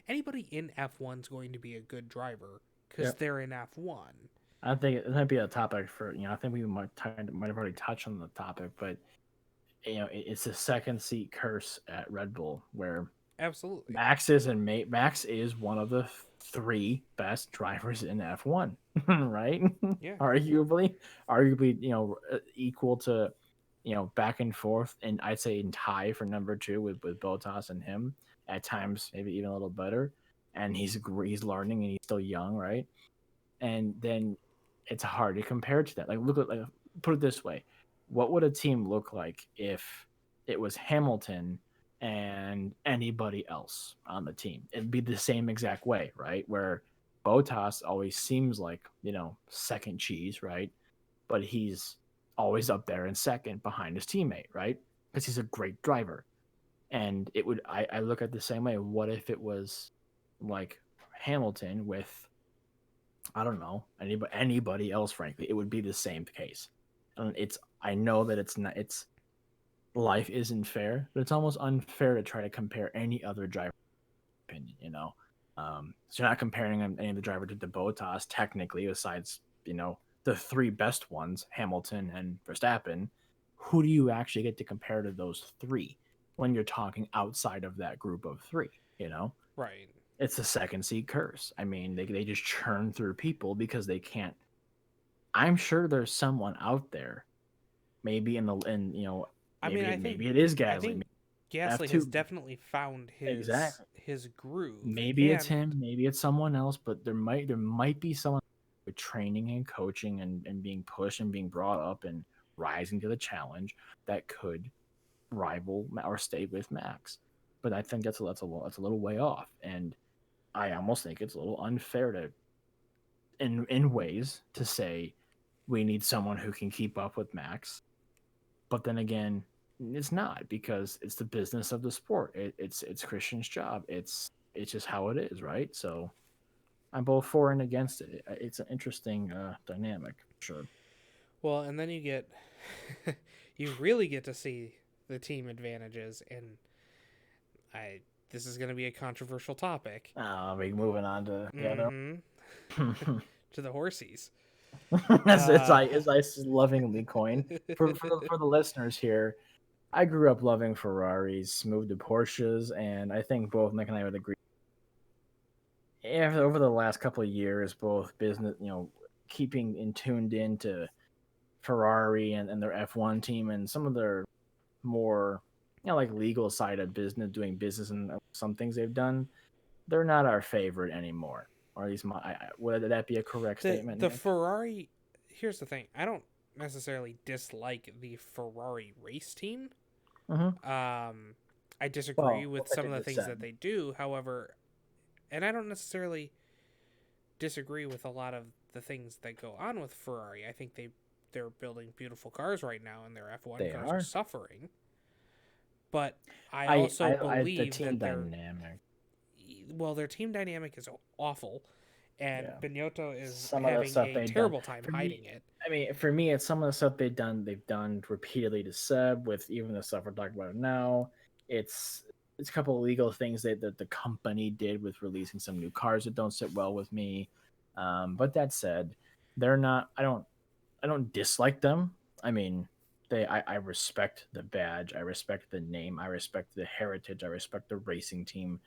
anybody in F1 is going to be a good driver because Yep. they're in F1. I think it might be a topic for I think we might have already touched on the topic, but it's a second seat curse at Red Bull where Absolutely. Max is one of the three best drivers in F1, right? Yeah. arguably, equal to, back and forth, and I'd say in tie for number two with Bottas and him. At times, maybe even a little better. And he's learning and he's still young, right? And then it's hard to compare to that. Like, put it this way: what would a team look like if it was Hamilton and anybody else on the team? It'd be the same exact way, right? Where Botas always seems like second cheese, right? But he's always up there in second behind his teammate, right? Because he's a great driver. And I look at it the same way. What if it was like Hamilton with, I don't know, anybody else, frankly? It would be the same case. And I know that it's not, life isn't fair, but it's almost unfair to try to compare any other driver. opinion. So you're not comparing any of the driver to Bottas technically, besides the three best ones, Hamilton and Verstappen. Who do you actually get to compare to those three when you're talking outside of that group of three? Right. It's a second seed curse. I mean, they just churn through people because they can't. I'm sure there's someone out there, maybe I mean, maybe it is I Gasly, think F Gasly has two definitely found exactly. his groove, Maybe it's and him, maybe it's someone else, but there might be someone with training and coaching and being pushed and being brought up and rising to the challenge that could rival or stay with Max. But I think that's a little way off, and I almost think it's a little unfair to in ways to say we need someone who can keep up with Max. But then again, it's not, because it's the business of the sport. It's Christian's job. It's just how it is, right? So I'm both for and against it. It's an interesting dynamic, sure. well, and then you really get to see the team advantages, and I this is going to be a controversial topic. We moving on to the other. Mm-hmm. To the horsies. as I lovingly coin for the listeners here. I grew up loving Ferraris, moved to Porsches, and I think both Nick and I would agree. Over the last couple of years, both business, keeping in tuned into Ferrari and their F1 team and some of their more, like legal side of business, doing business and some things they've done, they're not our favorite anymore. Or at least would that be a correct statement, The Nick? Ferrari. Here's the thing. I don't necessarily dislike the Ferrari race team. Mm-hmm. I disagree Well, with what some they of the just things said. that they do. However, and I don't necessarily disagree with a lot of the things that go on with Ferrari. I think they're building beautiful cars right now, and their F1 They cars are are. suffering. But I I, also I, the believe team that dynamic. their team dynamic is awful, and Yeah. Binotto is Some of the having stuff a they've done terrible time for me. hiding it. I mean, for me, it's some of the stuff they've done repeatedly to Seb, with even the stuff we're talking about now. It's it's a couple of legal things that the company did with releasing some new cars that don't sit well with me. But that said, they're not. I don't dislike them. I mean, I respect the badge. I respect the name. I respect the heritage. I respect the racing team,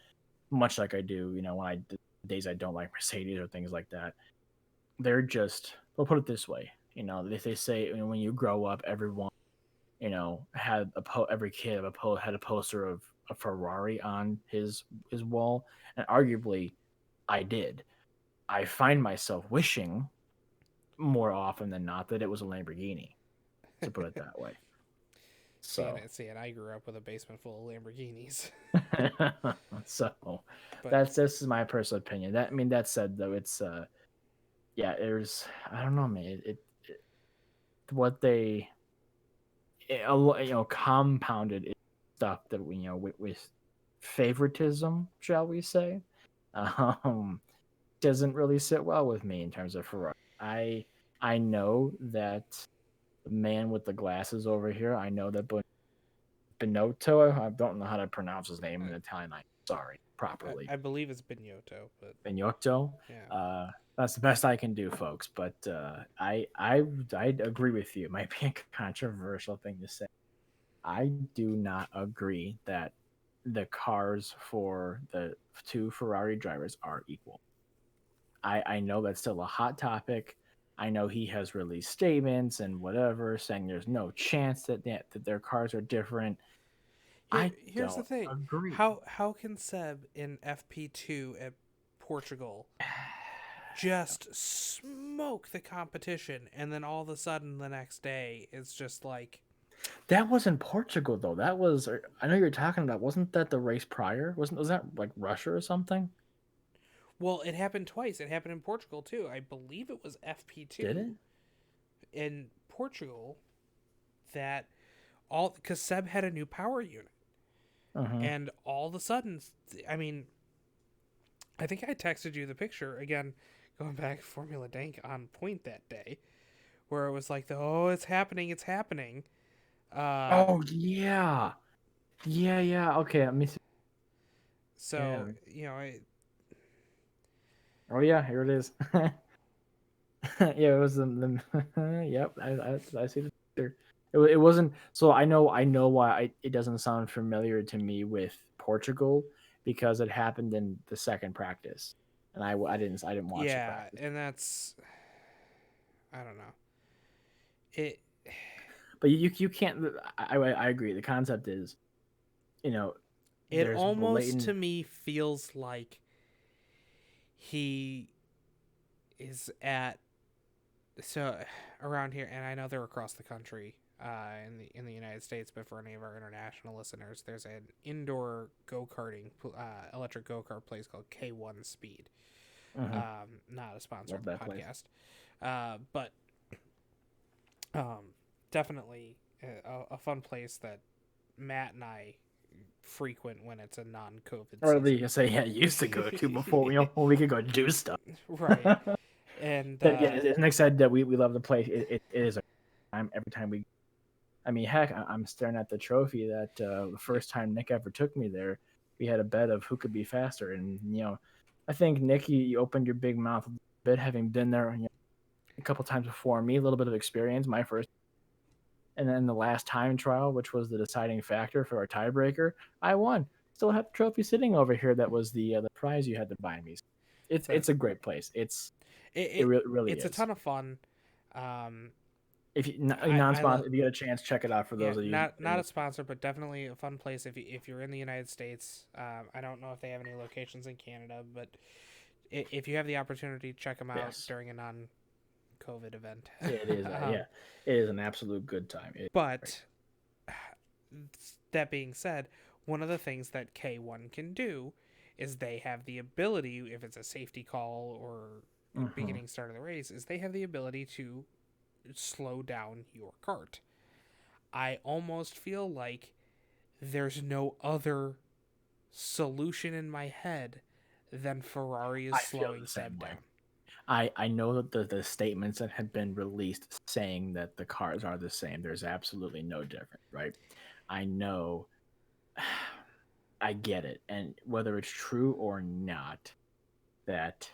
much like I do. When the days I don't like Mercedes or things like that. They're just. We'll put it this way. They say when you grow up, everyone had every kid had a poster of a Ferrari on his wall, and arguably, I did. I find myself wishing more often than not that it was a Lamborghini, to put it that way. So, And I grew up with a basement full of Lamborghinis. so But that's this is my personal opinion. That said, though, it's yeah, there's I don't know, man. What they compounded stuff that we with favoritism, shall we say, um, doesn't really sit well with me in terms of Ferrari. I know that the man with the glasses over here. I know that Binotto. I don't know how to pronounce his name in Italian. I'm sorry properly. I believe it's Binotto, but Binotto. yeah. Uh, that's the best I can do, folks. But I agree with you. It might be a controversial thing to say. I do not agree that the cars for the two Ferrari drivers are equal. I know that's still a hot topic. I know he has released statements and whatever saying there's no chance that their cars are different. I Here's the don't thing. agree. How can Seb in FP2 at Portugal just smoke the competition, and then all of a sudden the next day it's just like, That was in Portugal though. That was I know you're talking about. Wasn't that the race prior? Was that like Russia or something? well, it happened twice. It happened in Portugal too. I believe it was Did it? FP2 in Portugal that all because Seb had a new power unit, Uh-huh. and all of a sudden, I mean, I think I texted you the picture again, going back Formula Dank on point that day, where it was like, oh, it's happening. Uh, Oh yeah. Yeah, yeah. Okay, let me see. So, Yeah. Oh yeah, here it is. Yeah, it was the yep. I see the picture. It wasn't so I know why it doesn't sound familiar to me with Portugal because it happened in the second practice, and I didn't watch the yeah, practice. and that's, I don't know. It But you can't. I agree. The concept is you know it there's almost blatant. to me feels like he is at, so around here, and I know they're across the country, in the United States, but for any of our international listeners, there's an indoor go karting, electric go kart place called K1 Speed. Mhm, Not a sponsor love of the that place. podcast, but definitely a fun place that Matt and I frequent when it's a non-COVID Or at season. least say yeah, used to go to before when we could go do stuff. Right, and Yeah, as Nick said that we love the place. It is a time every time we. I mean, heck, I'm staring at the trophy that the first time Nick ever took me there. We had a bet of who could be faster, and I think Nick, you opened your big mouth a bit, having been there a couple times before me, a little bit of experience, my first, and then the last time trial, which was the deciding factor for our tiebreaker, I won. Still have the trophy sitting over here. That was the prize you had to buy me. but It's a great place. it, It it really it's a is. ton of fun. Um, If you I non-sponsor, love, if you get a chance, check it out for yeah, those of you. not a sponsor, but definitely a fun place if you're in the United States. I don't know if they have any locations in Canada, but if you have the opportunity, check them out Yes, during a non-COVID event. it is. Yeah, it is an absolute good time. Great. But that being said, one of the things that K1 can do is they have the ability, if it's a safety call or Mm-hmm. beginning start of the race, is they have the ability to slow down your cart. I almost feel like there's no other solution in my head than Ferrari is I feel slowing the same Seb way. down. I know that the statements that have been released saying that the cars are the same. There's absolutely no difference, right? I know. I get it, and whether it's true or not, that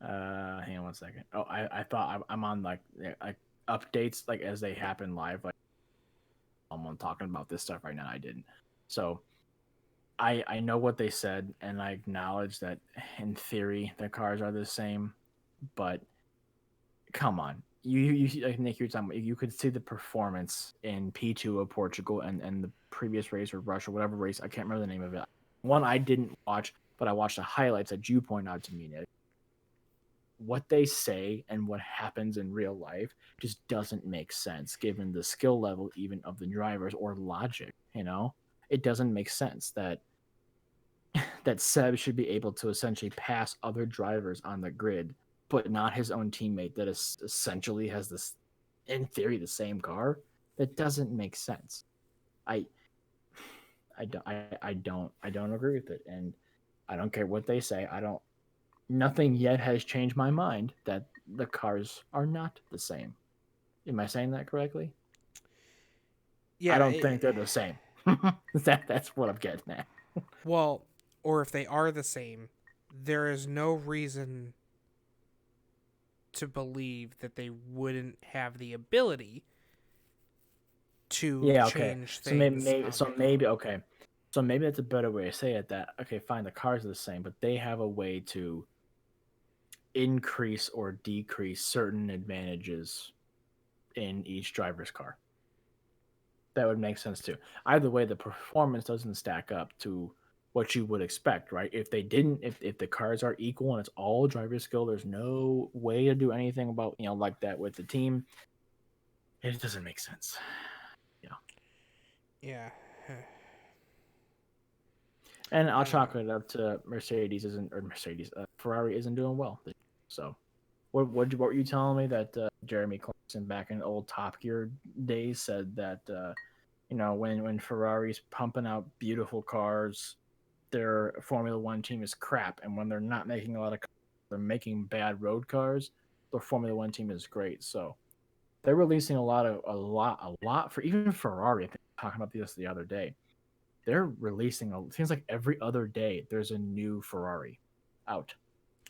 hang on one second. Oh, I thought I'm on like updates like as they happen live. Like I'm talking about this stuff right now. I didn't. So I know what they said, and I acknowledge that in theory the cars are the same, but come on. Like Nick, you're talking about, you could see the performance in P2 of Portugal and the previous race or Russia, whatever race. I can't remember the name of it. One I didn't watch, but I watched the highlights that you point out to me, Nick. What they say and what happens in real life just doesn't make sense given the skill level even of the drivers or logic, It doesn't make sense that Seb should be able to essentially pass other drivers on the grid, but not his own teammate that is essentially has this, in theory, the same car. That doesn't make sense. I, I don't agree with it, and I don't care what they say. I don't. Nothing yet has changed my mind that the cars are not the same. Am I saying that correctly? I Yeah, don't think they're the same. That's what I'm getting at. well, or if they are the same, there is no reason to believe that they wouldn't have the ability to Yeah, okay. change So maybe, things maybe on the so car. maybe okay. So maybe that's a better way to say it that okay, fine, the cars are the same, but they have a way to increase or decrease certain advantages in each driver's car. That would make sense too. Either way, the performance doesn't stack up to what you would expect, right? If they didn't, if the cars are equal and it's all driver skill, there's no way to do anything about like that with the team. It doesn't make sense. Yeah. Yeah, And I'll I don't chalk know. it up to Ferrari isn't doing well. So, what were you telling me that Jeremy Clarkson back in old Top Gear days said that when Ferrari's pumping out beautiful cars, their Formula One team is crap, and when they're not making a lot of cars, they're making bad road cars. The Formula One team is great. So they're releasing a lot for even Ferrari. I think talking about this the other day they're releasing it seems like every other day there's a new Ferrari out,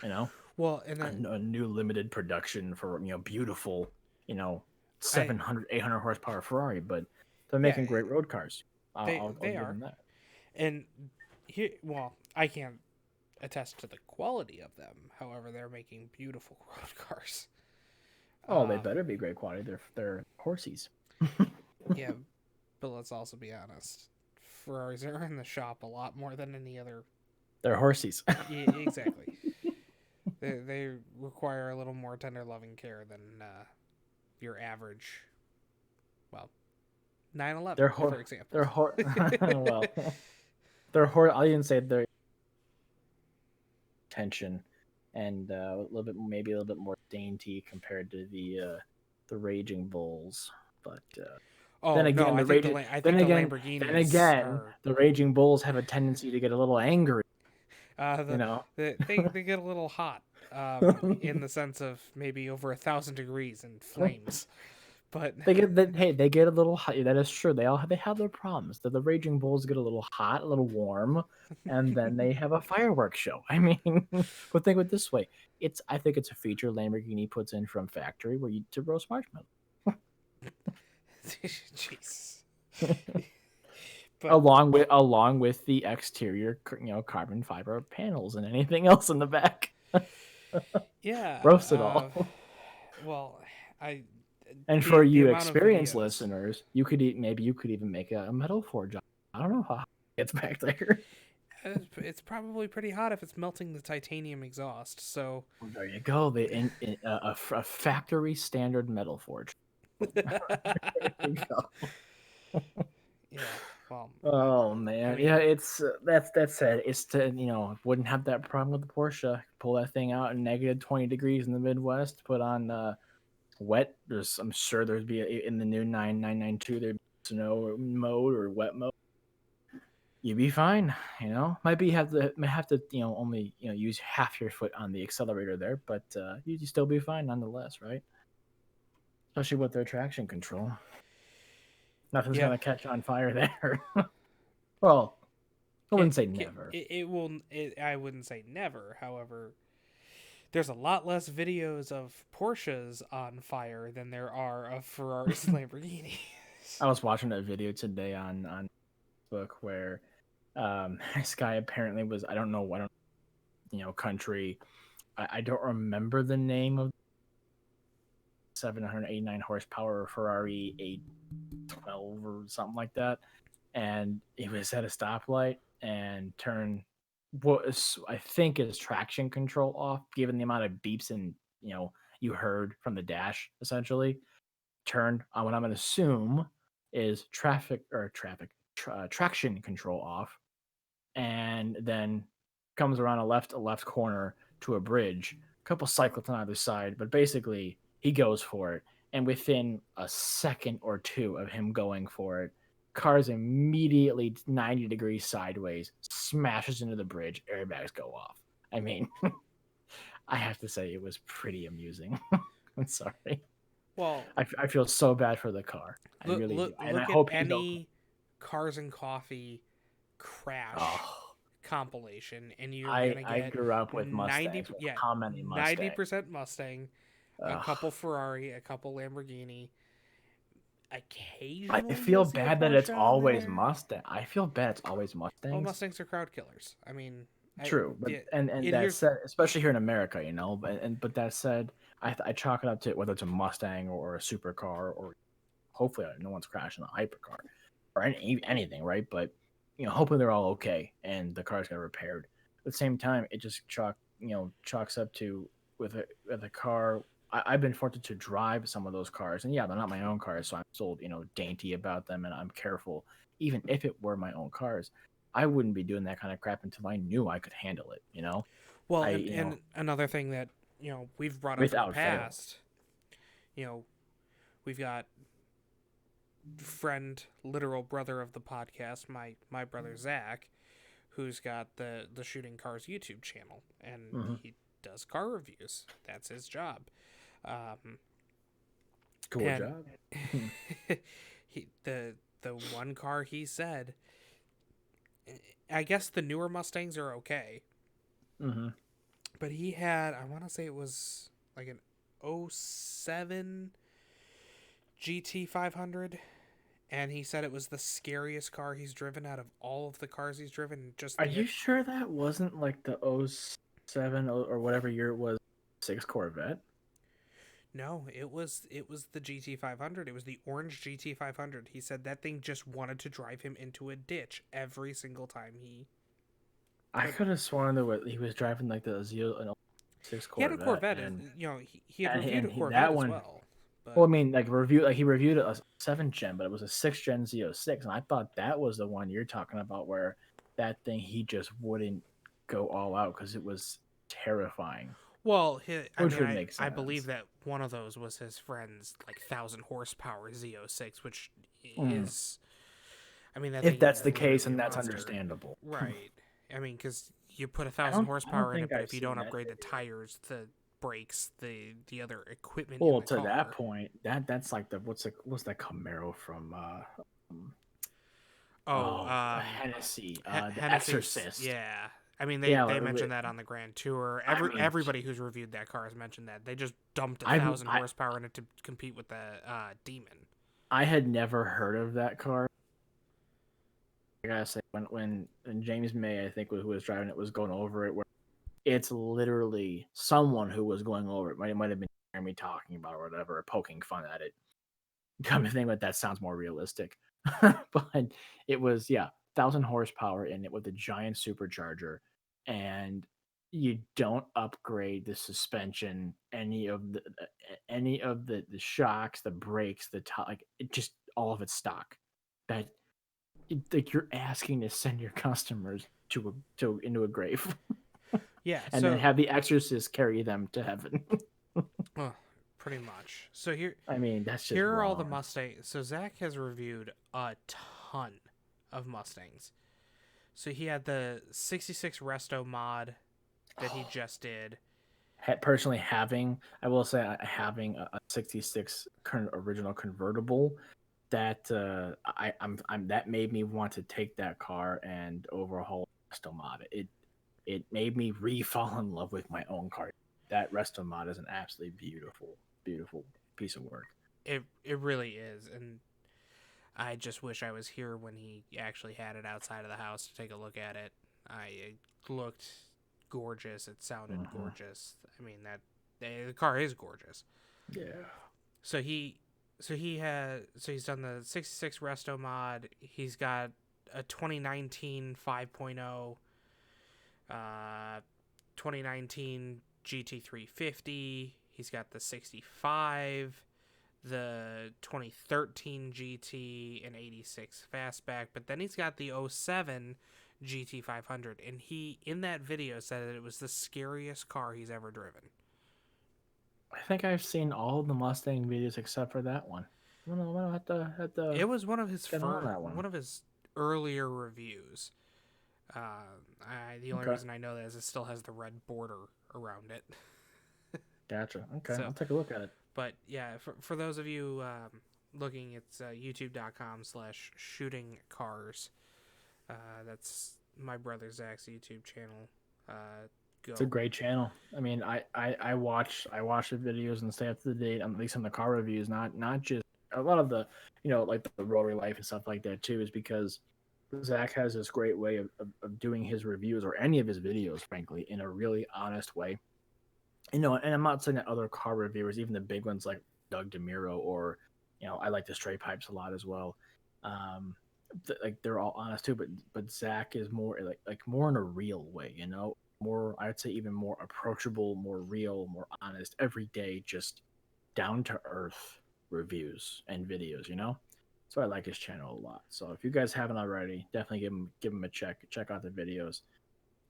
you know, Well, and a new limited production for, beautiful, you know, I 700, 800 horsepower Ferrari, but they're yeah, making great road cars. I'll they give are. them that. And here, well, I can't attest to the quality of them. However, they're making beautiful road cars. Oh, they Um, better be great quality. They're horsies. yeah, but let's also be honest. Ferraris are in the shop a lot more than any other. They're horsies. Yeah, exactly. They require a little more tender loving care than your average, well, 911, They're for hor. example. They're hor. Well, they're hor. I'll even say they're tension, and a little bit, maybe a little bit more dainty compared to the Raging Bulls. But then Oh no, again, I then think the again, Lamborghinis are the Raging Bulls have a tendency to get a little angry. You know. they get a little hot, in the sense of maybe over 1,000 degrees and flames, but They get a little hot. That is true. They have their problems. The Raging Bulls get a little hot, a little warm, and then they have a fireworks show. I mean, but think of it this way: I think it's a feature Lamborghini puts in from factory where you to roast marshmallow, jeez. But along with the exterior, carbon fiber panels and anything else in the back. yeah, Roast it all. well, I And for the you amount of experienced videos. listeners, maybe you could even make a metal forge. I don't know how it gets back there. It's probably pretty hot if it's melting the titanium exhaust. So, Well, there you go. A factory standard metal forge. There you go. yeah. Well, Oh I man, yeah. mean, It's that's said. It's to wouldn't have that problem with the Porsche. Pull that thing out in -20 degrees in the Midwest. Put on wet. I'm sure there'd be in the new 9992 there'd be snow mode or wet mode. You'd be fine. Might have to only use half your foot on the accelerator there, but you'd still be fine nonetheless, right? Especially with their traction control. Nothing's yeah. gonna catch on fire there. Well, I wouldn't say never. It will. I wouldn't say never. However, there's a lot less videos of Porsches on fire than there are of Ferraris and Lamborghinis. I was watching a video today on Facebook where this guy apparently was I don't know what country. I don't remember the name of 789 horsepower Ferrari 812 or something like that, and he was at a stoplight and turned what is I think is traction control off, given the amount of beeps and you heard from the dash essentially. Turned on what I'm going to assume is traction control off, and then comes around a left corner to a bridge, a couple cyclists on either side, but basically he goes for it. And within a second or two of him going for it, cars immediately 90 degrees sideways, smashes into the bridge, airbags go off. I mean, I have to say it was pretty amusing. I'm sorry. Well, I feel so bad for the car. I really do. And I look at hope he's okay. any Cars and Coffee crash Oh, compilation, and you're gonna I get grew up with Mustangs. How many Mustangs? 90% Mustang, a Ugh. couple Ferrari, a couple Lamborghini. I Occasionally, you'll feel see a bad that it's Porsche on always there. Mustang. I feel bad it's always Well, Mustangs. Mustangs are crowd killers. I mean, True, but yeah, and it that here's said, especially here in America, but that said, I chalk it up to whether it's a Mustang or a supercar or hopefully no one's crashing a hypercar or anything, right? But hopefully they're all okay and the cars got repaired. At the same time, it just chalks up to with a car. I've been fortunate to drive some of those cars, and yeah, they're not my own cars, so I'm still dainty about them and I'm careful. Even if it were my own cars, I wouldn't be doing that kind of crap until I knew I could handle it. well, I and another thing that we've brought up in the without fail. past. You know, we've got friend, literal brother of the podcast, my brother Zach, who's got the Shooting Cars YouTube channel, and Mm-hmm. he does car reviews. That's his job. Cool And job. the one car he said I guess the newer Mustangs are okay, Mm-hmm. but he had, I want to say it was like an '07 GT 500, and he said it was the scariest car he's driven out of all of the cars he's driven. Just Are the you sure that wasn't like the '07 or whatever year it was, six Corvette? No, it was the GT 500. It was the orange GT 500. He said that thing just wanted to drive him into a ditch every single time he I put. could have sworn that he was driving like the Z an '06 He had a Corvette, Corvette. and He had reviewed a Corvette that as one. well, Well, but I mean, he reviewed a seventh gen, but it was a sixth gen Z06, and I thought that was the one you're talking about, where that thing he just wouldn't go all out because it was terrifying, well, I which mean, would I make I believe sense. that one of those was his friend's like 1,000 horsepower Z06, which Mm. is, I mean, that If thing that's is the case, literally a and that's monster, understandable. right? I mean, because you put a I thousand don't. I don't horsepower in think it, but I've if you seen don't that upgrade the video. tires, the brakes, the other equipment in Well, the to that car. point, that's like the what's that Camaro from um, Oh, Hennessy, The Hennessy's, Exorcist. yeah. I mean, Yeah, they mentioned that on the Grand Tour. I mean, Everybody who's reviewed that car has mentioned that they just dumped a I've thousand horsepower in it to compete with the Demon. I had never heard of that car. I gotta say, when James May, I think, who was driving it, was going over it, where it's literally someone who was going over it. Might have been Jeremy talking about it or whatever, or poking fun at it. Come to think of it, that sounds more realistic. But it was, yeah, 1,000 horsepower in it with a giant supercharger, and you don't upgrade the suspension, any of the shocks, the brakes, the top, like it just all of it's stock. That like you're asking to send your customers to into a grave, Yeah, and then so have the exorcist carry them to heaven. uh, pretty much. So I mean, that's just here are all the wrong. Mustangs. So Zach has reviewed a ton of Mustangs. So he had the '66 Resto mod that he just did. Personally, I will say, having a '66 original convertible, that I'm that made me want to take that car and overhaul Resto Mod. It made me re-fall in love with my own car. That Resto Mod is an absolutely beautiful piece of work. It really is, and I just wish I was here when he actually had it outside of the house to take a look at it. It looked gorgeous. It sounded Mm-hmm. gorgeous. I mean that the car is gorgeous. Yeah. So he's done the '66 Resto mod. He's got a 2019 5.0, 2019 GT350. He's got the 65, the 2013 GT, and 86 Fastback. But then he's got the '07 GT 500, and he in that video said that it was the scariest car he's ever driven. I think I've seen all of the Mustang videos except for that one. I'm gonna have to It was one of his get on that one. one of his earlier reviews. The only Okay. reason I know that is it still has the red border around it. Gotcha. Okay. So, I'll take a look at it. but yeah, for those of you looking, it's youtube.com/shooting cars. That's my brother Zach's YouTube channel. Go. It's a great channel. I mean, I watch the videos and stay up to date, at least on the car reviews. Not just a lot of the, like the rotary life and stuff like that too, is because Zach has this great way of doing his reviews or any of his videos, frankly, in a really honest way. And I'm not saying that other car reviewers, even the big ones like Doug DeMuro or, I like the Stray Pipes a lot as well. Um, like they're all honest too, but Zach is more like more in a real way, more, I'd say, even more approachable, more real, more honest, every day, just down to earth reviews and videos. So I like his channel a lot. So if you guys haven't already, definitely give him a check out the videos,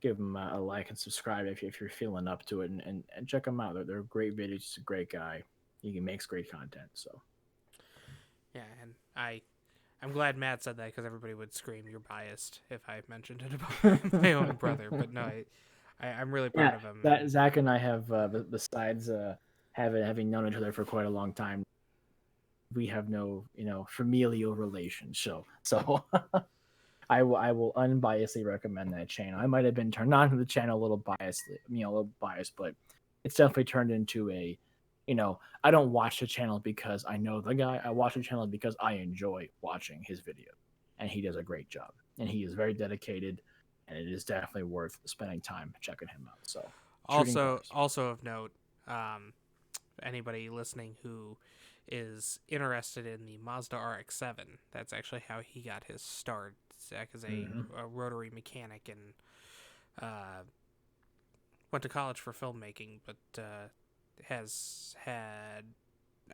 give him a like and subscribe if you're feeling up to it, and check him out. They're great videos. He's a great guy. He makes great content. So Yeah, and I'm glad Matt said that because everybody would scream you're biased if I mentioned it about my own brother. But no, I'm really proud yeah, of him. that Zach and I have, besides having known each other for quite a long time, we have no familial relation. So I will unbiasedly recommend that channel. I might have been turned on to the channel a little biased, a little biased, but it's definitely turned into a, I don't watch the channel because I know the guy. I watch the channel because I enjoy watching his video, and he does a great job, and he is very dedicated, and it is definitely worth spending time checking him out. So, shooting cars. Also of note, anybody listening who is interested in the Mazda RX-7, that's actually how he got his start. Zach is a rotary mechanic and went to college for filmmaking, but has had,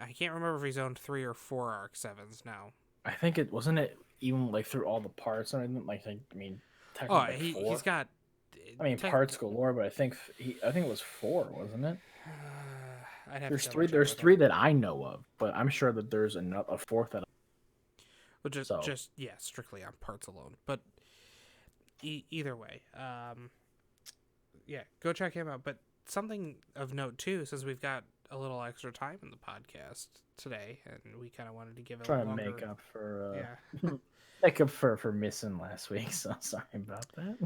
I can't remember if he's owned 3 or 4 RX-7s now. I think it wasn't it even like through all the parts or anything. Like, I mean, technically, like 4. He's got. I mean, parts galore, but I think it was 4, wasn't it? I'd have there's to 3. There's 3 that I know of, but I'm sure that there's a 4th that. Well, just strictly on parts alone. But either way, yeah, go check him out. But something of note too, since we've got a little extra time in the podcast today, and we kind of wanted to give it trying a longer... to make up for make up for missing last week. So sorry about that.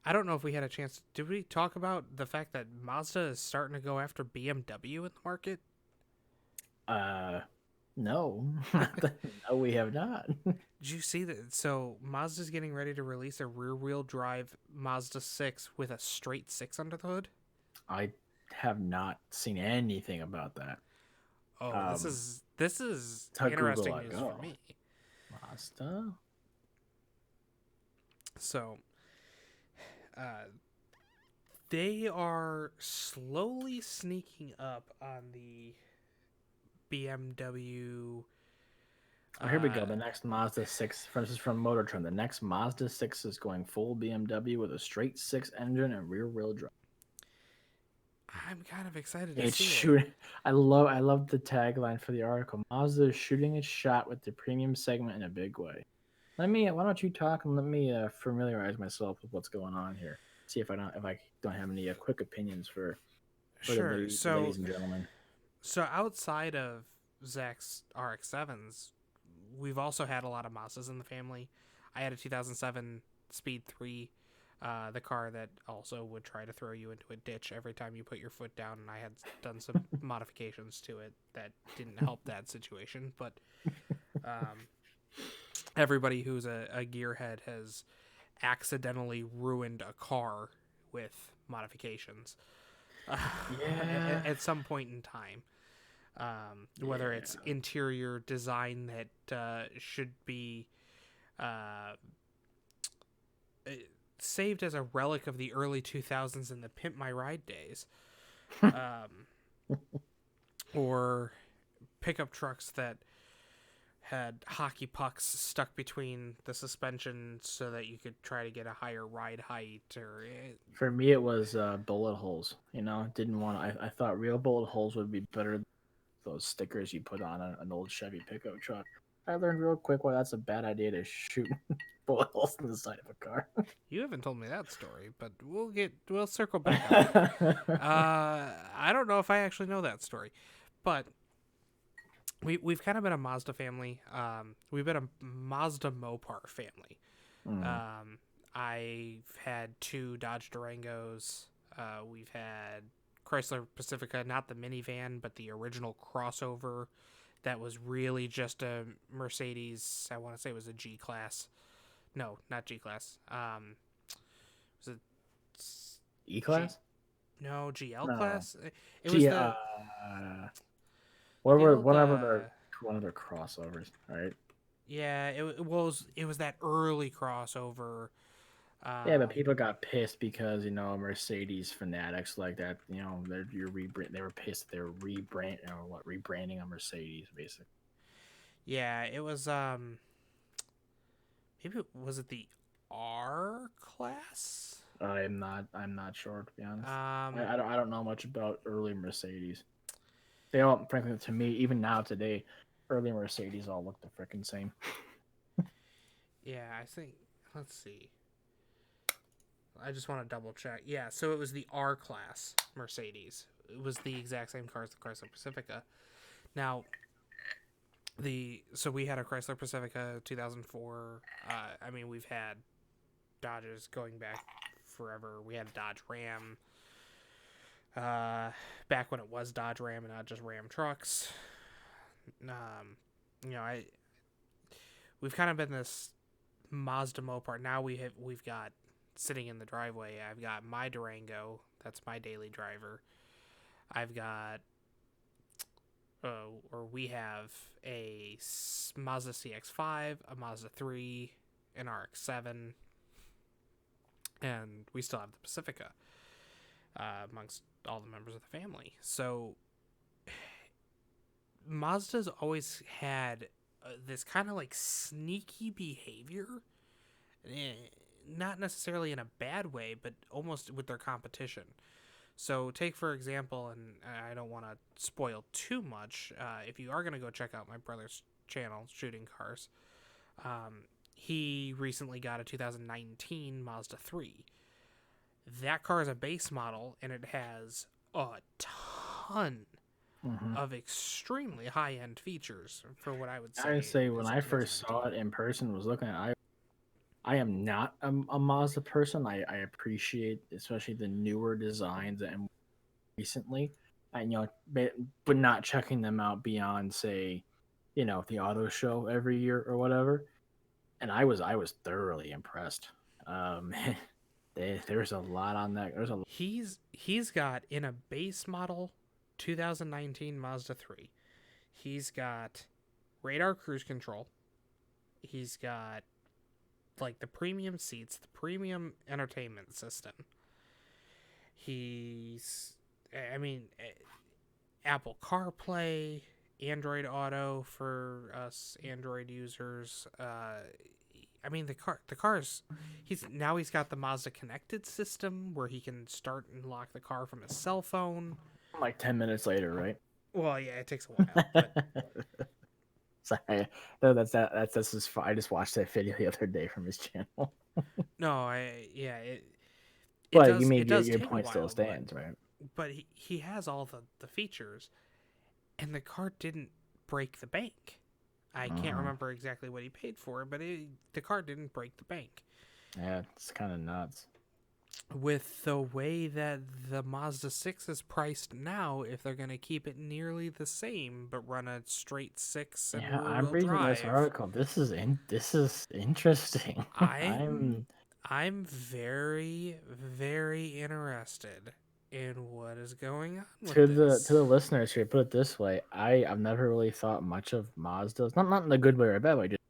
I don't know if we had a chance. Did we talk about the fact that Mazda is starting to go after BMW in the market? No. No, we have not. Did you see that? So Mazda's getting ready to release a rear-wheel drive Mazda 6 with a straight 6 under the hood. I have not seen anything about that. Oh, this is interesting news for me. Mazda. So, they are slowly sneaking up on the BMW. Oh, here we go. The next Mazda 6. This is from Motor Trend. The next Mazda 6 is going full BMW with a straight 6 engine and rear-wheel drive. I'm kind of excited to see it. I love the tagline for the article. Mazda is shooting its shot with the premium segment in a big way. Why don't you talk and let me familiarize myself with what's going on here. See if I don't have any quick opinions for the ladies and gentlemen. So outside of Zach's RX-7s, we've also had a lot of Mazdas in the family. I had a 2007 Speed 3, the car that also would try to throw you into a ditch every time you put your foot down, and I had done some modifications to it that didn't help that situation. But everybody who's a gearhead has accidentally ruined a car with modifications at some point in time. Whether it's interior design that should be saved as a relic of the early 2000s in the Pimp My Ride days, or pickup trucks that had hockey pucks stuck between the suspension so that you could try to get a higher ride height. For me, it was bullet holes. Didn't want. I thought real bullet holes would be better than those stickers you put on an old Chevy pickup truck. I learned real quick why that's a bad idea to shoot bullet holes in the side of a car. You haven't told me that story, but we'll circle back on it. I don't know if I actually know that story, but we've kind of been a Mazda family. We've been a Mazda Mopar family. I've had 2 Dodge Durangos. We've had Chrysler Pacifica, not the minivan, but the original crossover that was really just a Mercedes. I want to say it was a G-Class. No, not G-Class. Was it E-Class? No, GL Class. It was one of their crossovers, right? Yeah, it was that early crossover. Yeah, but people got pissed because Mercedes fanatics like that. They were pissed. They were rebranding a Mercedes basically. Yeah, it was maybe was it the R class? I'm not sure, to be honest. I don't know much about early Mercedes. They all, frankly, to me, even now today, early Mercedes all look the frickin' same. Yeah, I think. Let's see. I just want to double check. Yeah, so it was the R class Mercedes. It was the exact same car as the Chrysler Pacifica. Now, So we had a Chrysler Pacifica 2004. I mean, we've had Dodges going back forever. We had a Dodge Ram uh, back when it was Dodge Ram and not just Ram trucks. Um, you know, we've kind of been this Mazda Mopar. Now we've got sitting in the driveway. I've got my Durango. That's my daily driver. I've got or we have a Mazda CX-5, a Mazda 3, an RX-7, and we still have the Pacifica amongst all the members of the family. So Mazda's always had this kind of like sneaky behavior, not necessarily in a bad way, but almost with their competition. So take for example, and I don't want to spoil too much. If you are going to go check out my brother's channel, Shooting Cars, he recently got a 2019 Mazda 3. That car is a base model, and it has a ton of extremely high-end features for what I would I would say say when is a I first saw 2019. it in person, was looking at I am not a Mazda person. I appreciate especially the newer designs and recently, and but not checking them out beyond say, the auto show every year or whatever. And I was thoroughly impressed. Um, there's a lot on that. There's a He's got in a base model 2019 Mazda 3. He's got radar cruise control. He's got like the premium seats, the premium entertainment system. He's, I mean, Apple CarPlay, Android Auto for us Android users. I mean, the car's he's got the Mazda connected system where he can start and lock the car from his cell phone. like 10 minutes later, right? Well, yeah, it takes a while, but Sorry, no, that's just. I just watched that video the other day from his channel. no, I yeah, it But you does mean your take a point still while, stands, right? but he has all the features, and the car didn't break the bank. I can't Uh-huh. remember exactly what he paid for it, but the car didn't break the bank. Yeah, it's kind of nuts. With the way that the Mazda 6 is priced now, if they're going to keep it nearly the same but run a straight 6 and Yeah, rear I'm wheel reading this drive, article. This is interesting. I'm I'm I'm very very interested in what is going on with to the this. listeners here. Put it this way: I've never really thought much of Mazdas. Not in a good way or a bad way. Just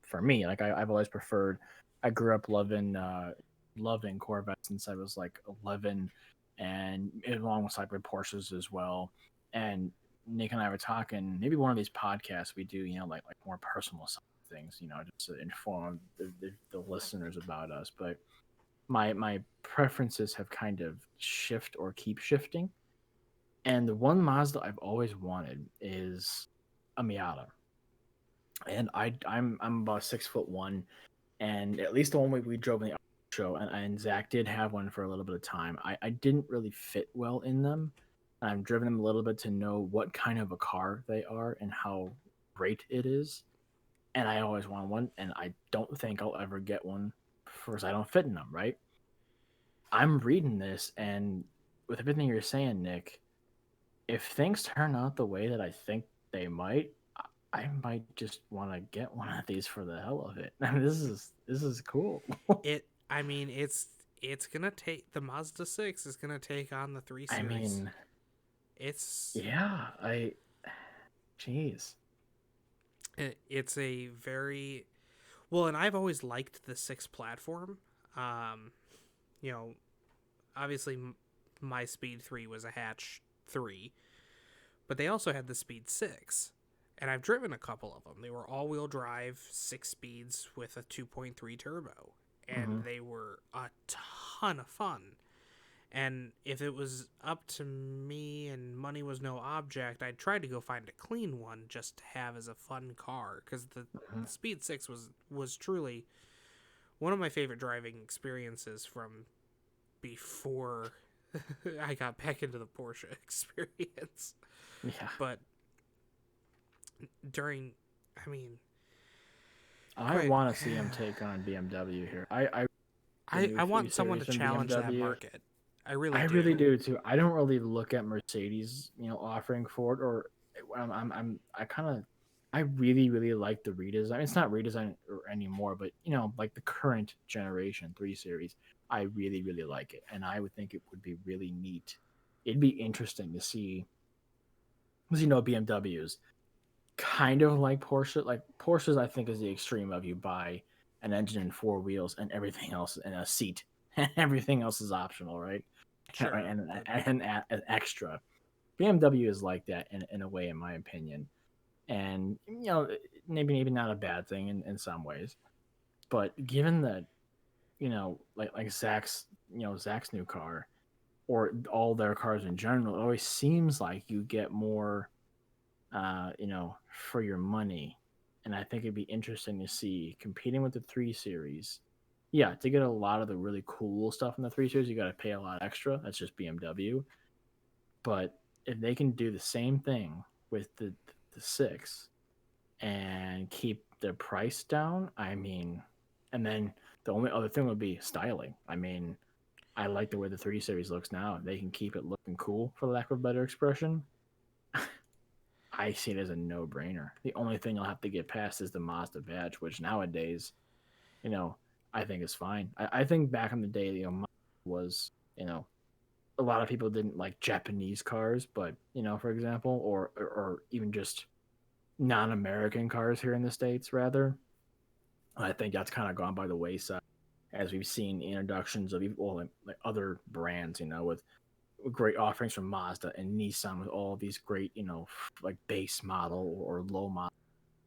for me, like I've always preferred. I grew up loving Corvettes since I was like 11, and alongside with Porsches as well. And Nick and I were talking. Maybe one of these podcasts we do, like more personal side of things. Just to inform the listeners about us, but my preferences have kind of shift or keep shifting. And the one Mazda I've always wanted is a Miata. And I'm about 6'1", and at least the one we drove in the show, and Zach did have one for a little bit of time. I didn't really fit well in them. I've driven them a little bit to know what kind of a car they are and how great it is. And I always wanted one, and I don't think I'll ever get one because I don't fit in them, right? I'm reading this, and with everything you're saying, Nick, if things turn out the way that I think they might, I might just want to get one of these for the hell of it. I mean, this is cool. I mean, it's going to take the Mazda 6 is going to take on the 3 I Series. mean, It's yeah, jeez, it's a very well, and I've always liked the 6 platform. Um, you know, obviously my Speed 3 was a hatch 3, but they also had the Speed 6. And I've driven a couple of them. They were all-wheel drive, 6 speeds with a 2.3 turbo, and hmm they were a ton of fun. And if it was up to me and money was no object, I'd try to go find a clean one just to have as a fun car, because the Speed 6 was truly one of my favorite driving experiences from before I got back into the Porsche experience. yeah, But during, I mean, I quite. want to see him take on BMW here. I the new I 3 want someone Series to from challenge that BMW. market. I really I really do. do too. I don't really look at Mercedes, offering for it, or I kind of, I really like the redesign. It's not redesign anymore, but like the current generation 3 Series, I really like it, and I would think it would be really neat. It'd be interesting to see, because BMWs kind of like Porsche. Like Porsches, I think is the extreme of you buy an engine and 4 wheels and everything else and a seat. Everything else is optional, right? Sure. And an extra. BMW is like that in a way, in my opinion. And maybe not a bad thing in some ways. But given that, like Zach's new car, or all their cars in general, it always seems like you get more for your money. And I think it'd be interesting to see competing with the 3 Series. Yeah, to get a lot of the really cool stuff in the 3 Series, you got to pay a lot extra. That's just BMW. But if they can do the same thing with the six and keep their price down, I mean, and then the only other thing would be styling. I mean, I like the way the 3 Series looks now. They can keep it looking cool, for lack of a better expression. I see it as a no-brainer. The only thing you'll have to get past is the Mazda badge, which nowadays, you know, I think is fine. I think back in the day, Mazda was, a lot of people didn't like Japanese cars, but for example, or even just non-American cars here in the States, rather. I think that's kind of gone by the wayside as we've seen introductions of like other brands, with great offerings from Mazda and Nissan with all these great, like base model or low model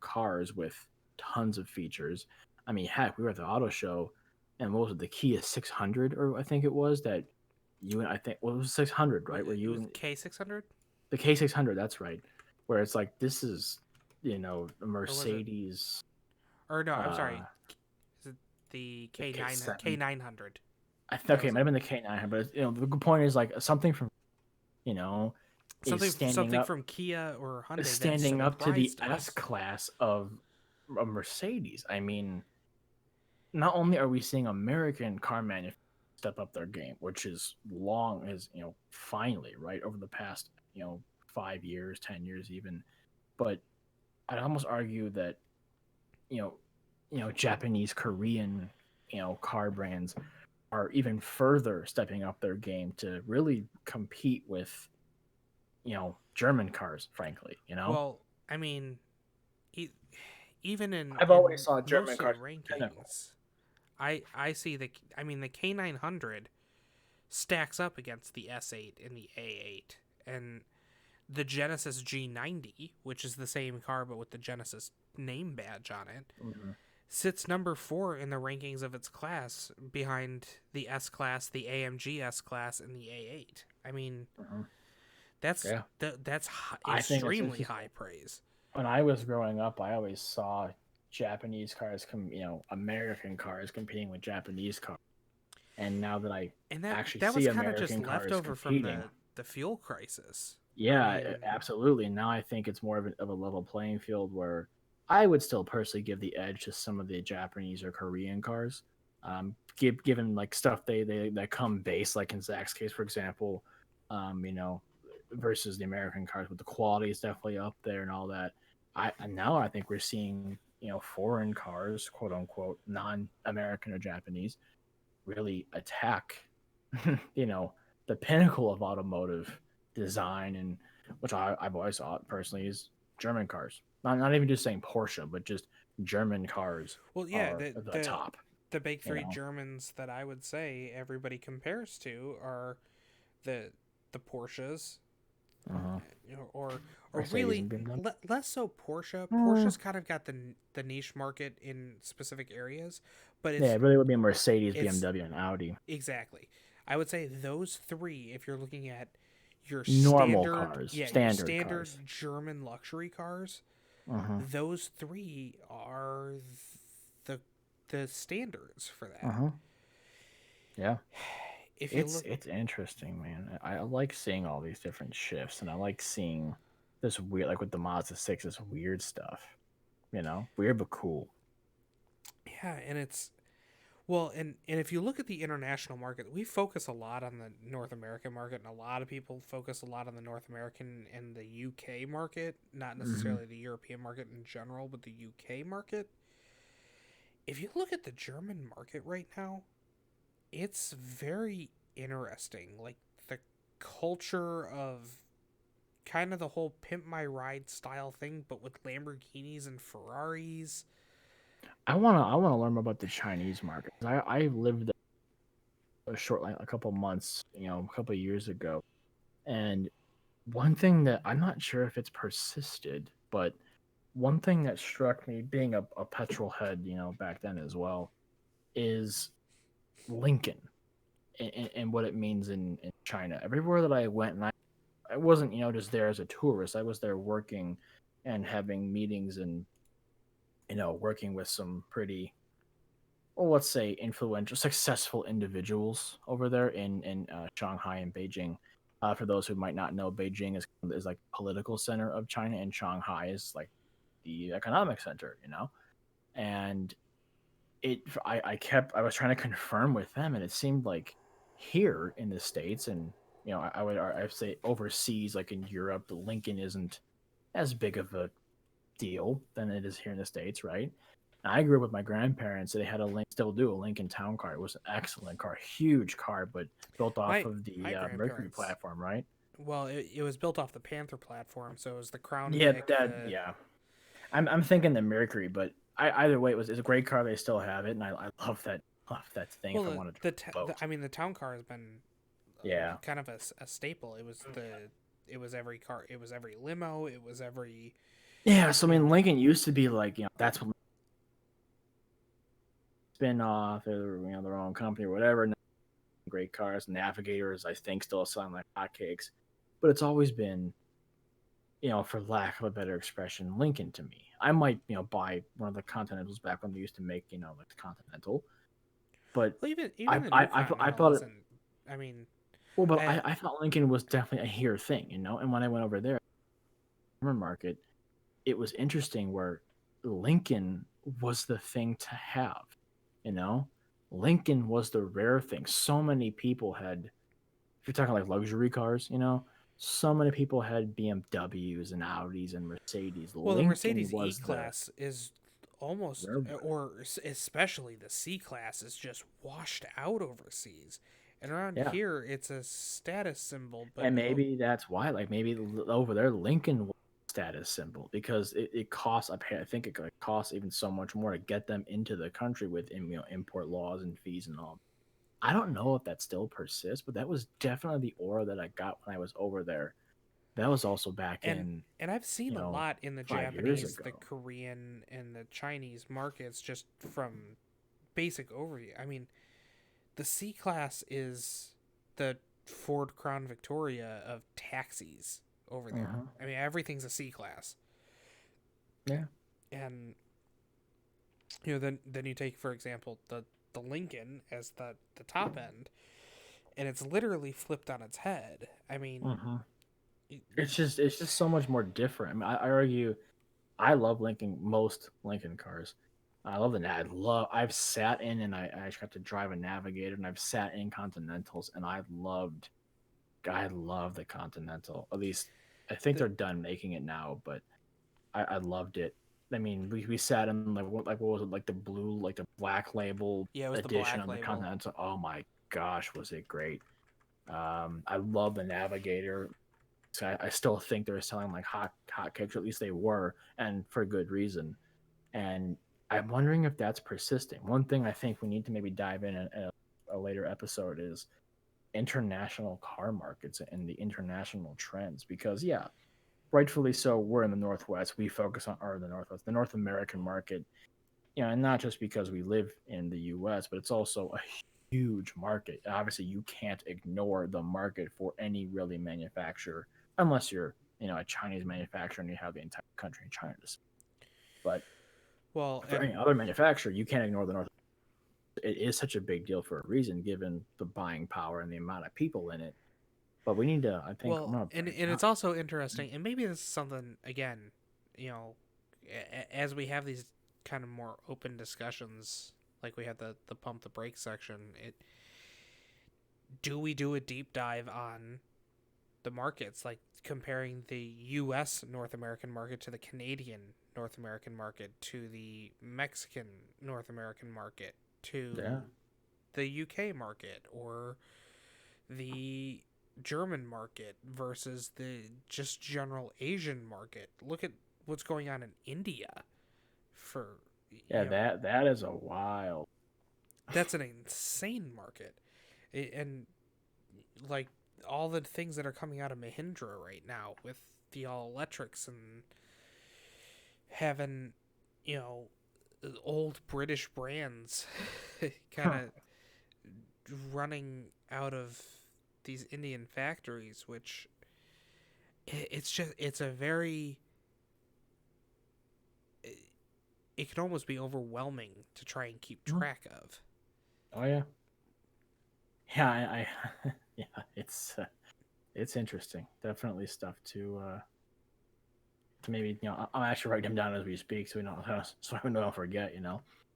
cars with tons of features. I mean, heck, we were at the auto show, and what was it, the Kia 600, or I think it was that you and I think, well, it was 600, right? Where you With and K600, the K600, that's right. Where it's like, this is, a or was it? Mercedes, Or no, I'm uh, sorry. Is it the the K9 K7. K900? I think, That okay, it was might it. have been the K9, but the good point is like something from, you know, is Something from Kia or Hyundai that standing up to the surprised S us. class of a Mercedes. I mean, not only are we seeing American car manufacturers step up their game, which is long as finally, right, over the past 5 years, 10 years even, but I'd almost argue that you know Japanese, Korean car brands are even further stepping up their game to really compete with German cars, frankly. Well, I mean, e- even in I've always in saw German most of the cars pinnacle. rankings, I see the. I mean, the K900 stacks up against the S8 and the A8, and the Genesis G90, which is the same car but with the Genesis name badge on it, Mm-hmm. sits number 4 in the rankings of its class behind the S class, the AMG S class, and the A8. I mean, Mm-hmm. that's Yeah, I think it's extremely interesting. high praise. When I was growing up, I always saw Japanese cars, American cars competing with Japanese cars. And now that I And actually that was see kind of just American cars leftover from competing, the fuel crisis. I yeah, mean, absolutely. Now I think it's more of a level playing field where I would still personally give the edge to some of the Japanese or Korean cars. Given like stuff they that come base, like in Zach's case, for example, um, you know, versus the American cars, but the quality is definitely up there and all that. Now I think we're seeing foreign cars, quote unquote, non-American or Japanese, really attack you know the pinnacle of automotive design, and which I've always thought personally is German cars. Not even just saying Porsche, but just German cars well, yeah, are the the top. the big You three know. Germans that I would say everybody compares to are the Porsches, Uh-huh. or Mercedes really and BMW. less so Porsche. Uh, Porsche's kind of got the niche market in specific areas, but yeah, it really would be Mercedes, it's BMW, and Audi. exactly. I would say those three, if you're looking at your Normal standard, cars, yeah, your standard standard cars. German luxury cars, Uh-huh. those three are the the standards for that. Uh-huh. Yeah. If you It's look, it's interesting, man. I like seeing all these different shifts, and I like seeing this weird, like with the Mazda 6, this weird stuff, weird but cool. Yeah, and it's well, and if you look at the international market, we focus a lot on the North American market, and a lot of people focus a lot on the North American and the UK market, not Hmm. necessarily the European market in general, but the UK market. If you look at the German market right now, it's very interesting. Like the culture of kind of the whole pimp my ride style thing, but with Lamborghinis and Ferraris. I wanna learn more about the Chinese market. I lived there a short, like a couple months, a couple years ago, and one thing that I'm not sure if it's persisted, but one thing that struck me, being a petrol head, back then as well, is Lincoln and what it means in China. Everywhere that I went, and I wasn't, just there as a tourist. I was there working and having meetings and, working with some pretty, well, let's say influential, successful individuals over there in Shanghai and Beijing. For those who might not know, Beijing is like political center of China, and Shanghai is like the economic center. And I was trying to confirm with them, and it seemed like here in the states, and I'd say overseas, like in Europe, Lincoln isn't as big of a deal than it is here in the states, right? And I grew up with my grandparents. They had still do a Lincoln Town Car. It was an excellent car, huge car, but built off My of the my Mercury grandparents, platform, right? well, it was built off the Panther platform, so it was the Crown Yeah, Vic, the yeah. I'm thinking the Mercury, but either way, it's a great car. They still have it, and I love that thing. well If I wanted to boat, I mean the town car has been yeah, kind of a staple. It was every car, it was every limo, it was every yeah. So I you mean, know. Lincoln used to be like, that's what spin off or their own company or whatever. Great cars, Navigators, I think, still sound like hotcakes, but it's always been, for lack of a better expression, Lincoln to me. I might, buy one of the Continentals back when they used to make, like the Continental, but Well, I even the new I I Continental thought it. isn't. I mean, Well, but I I thought Lincoln was definitely a here thing, And when I went over there, market, it was interesting where Lincoln was the thing to have, you know. Lincoln was the rare thing. So many people had, if you're talking like luxury cars, so many people had BMWs and Audis and Mercedes. well, the Lincoln Mercedes E was the Class is almost, rare one. or especially the C Class is just washed out overseas, and around Yeah. here it's a status symbol. But And maybe that's why, like maybe over there, Lincoln was a status symbol because it costs. I think it costs even so much more to get them into the country with import laws and fees and all. I don't know if that still persists, but that was definitely the aura that I got when I was over there. That was also back and in, and I've seen a lot in the 5 years Japanese, the ago. Korean, and the Chinese markets just from basic overview. I mean, the C Class is the Ford Crown Victoria of taxis over there. Uh-huh. I mean, everything's a C Class. Yeah. And then you take, for example, the Lincoln as the top end, and it's literally flipped on its head. I mean, Uh-huh. It's just so much more different. I mean, I argue I love most Lincoln cars. I love the I've sat in, and I actually got to drive a Navigator, and I've sat in Continentals, and I love the Continental. At least I think the they're done making it now, but I loved it. I mean, we sat in what was it, like the blue, like the black label yeah, it was the edition black of the label. Continental. Oh my gosh, was it great! I love the Navigator. So I still think they're selling like hot cakes, or at least they were, and for good reason. And I'm wondering if that's persisting. One thing I think we need to maybe dive in a later episode is international car markets and the international trends, because yeah, rightfully so, we're in the Northwest. We focus on the Northwest, the North American market, and not just because we live in the US, but it's also a huge market. Obviously, you can't ignore the market for any really manufacturer unless you're, a Chinese manufacturer and you have the entire country in China to. But Well, for any and other manufacturer, you can't ignore the North. It is such a big deal for a reason, given the buying power and the amount of people in it. But we need to. I think I'm Well, gonna and break and down. it's also interesting, and maybe this is something again, you know, as we have these kind of more open discussions, like we had the pump the brake section. Do we do a deep dive on the markets, like comparing the U.S. North American market to the Canadian North American market to the Mexican North American market Yeah. to the UK market or the German market versus the just general Asian market. Look at what's going on in India for Yeah. you know That is a wild. that's an insane market. And like all the things that are coming out of Mahindra right now with the all electrics and having, you know, old British brands kind of running out of these Indian factories, which it's just it's a very it can almost be overwhelming to try and keep track of. Oh yeah. Yeah. Yeah. It's interesting. Definitely stuff to maybe I'll actually write them down as we speak so we don't so we don't forget.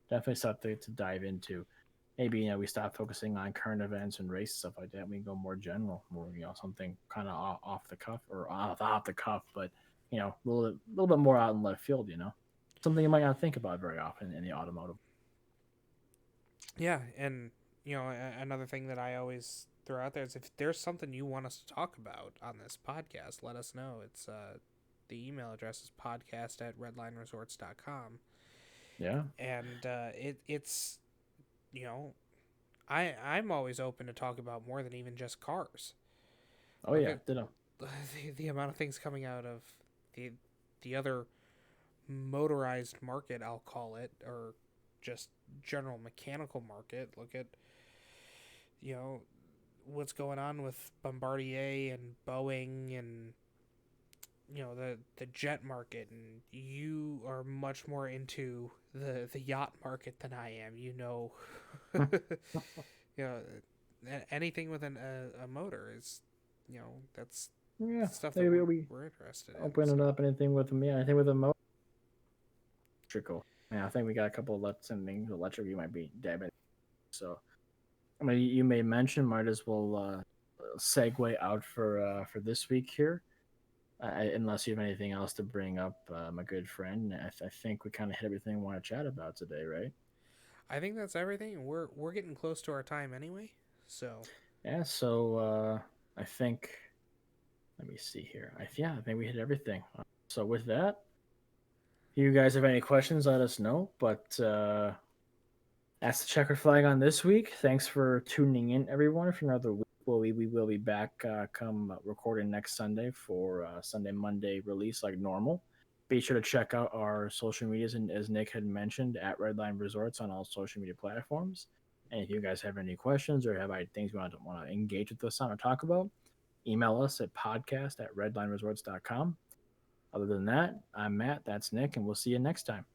Definitely stuff to dive into. Maybe we stop focusing on current events and race stuff like that. We can go more general, more something kind of off the cuff or off the cuff, but a little bit more out in left field. Something you might not think about very often in the automotive. Yeah, and another thing that I always throw out there is if there's something you want us to talk about on this podcast, let us know. It's the email address is podcast@redlineresorts.com. Yeah. And it's you know I'm always open to talk about more than even just cars. Oh Look yeah. at Ditto. the amount of things coming out of the the other motorized market, I'll call it, or just general mechanical market. Look at you know what's going on with Bombardier and Boeing and the jet market, and you are much more into the yacht market than I am. You know anything with a motor is that's Yeah. stuff that Maybe we're we we're interested in. open it So up. Anything with them? Yeah. Anything with them? Electrical. Yeah, I think we got a couple of things electric you might be dabbing. So, I mean, you may mention, might as well segue out for this week here. Unless you have anything else to bring up, my good friend. I think we kind of hit everything we want to chat about today, right? I think that's everything. We're getting close to our time anyway. So Yeah. So I think. Let me see here. I think we hit everything. So with that, if you guys have any questions, let us know. But that's the checkered flag on this week. Thanks for tuning in, everyone. For another week, we will be back come recording next Sunday for Sunday Monday release like normal. Be sure to check out our social medias, and as Nick had mentioned, at Redline Resorts on all social media platforms. And if you guys have any questions or have any things you want to engage with us on or talk about, email us at podcast@redlineresorts.com. Other than that, I'm Matt. That's Nick, and we'll see you next time.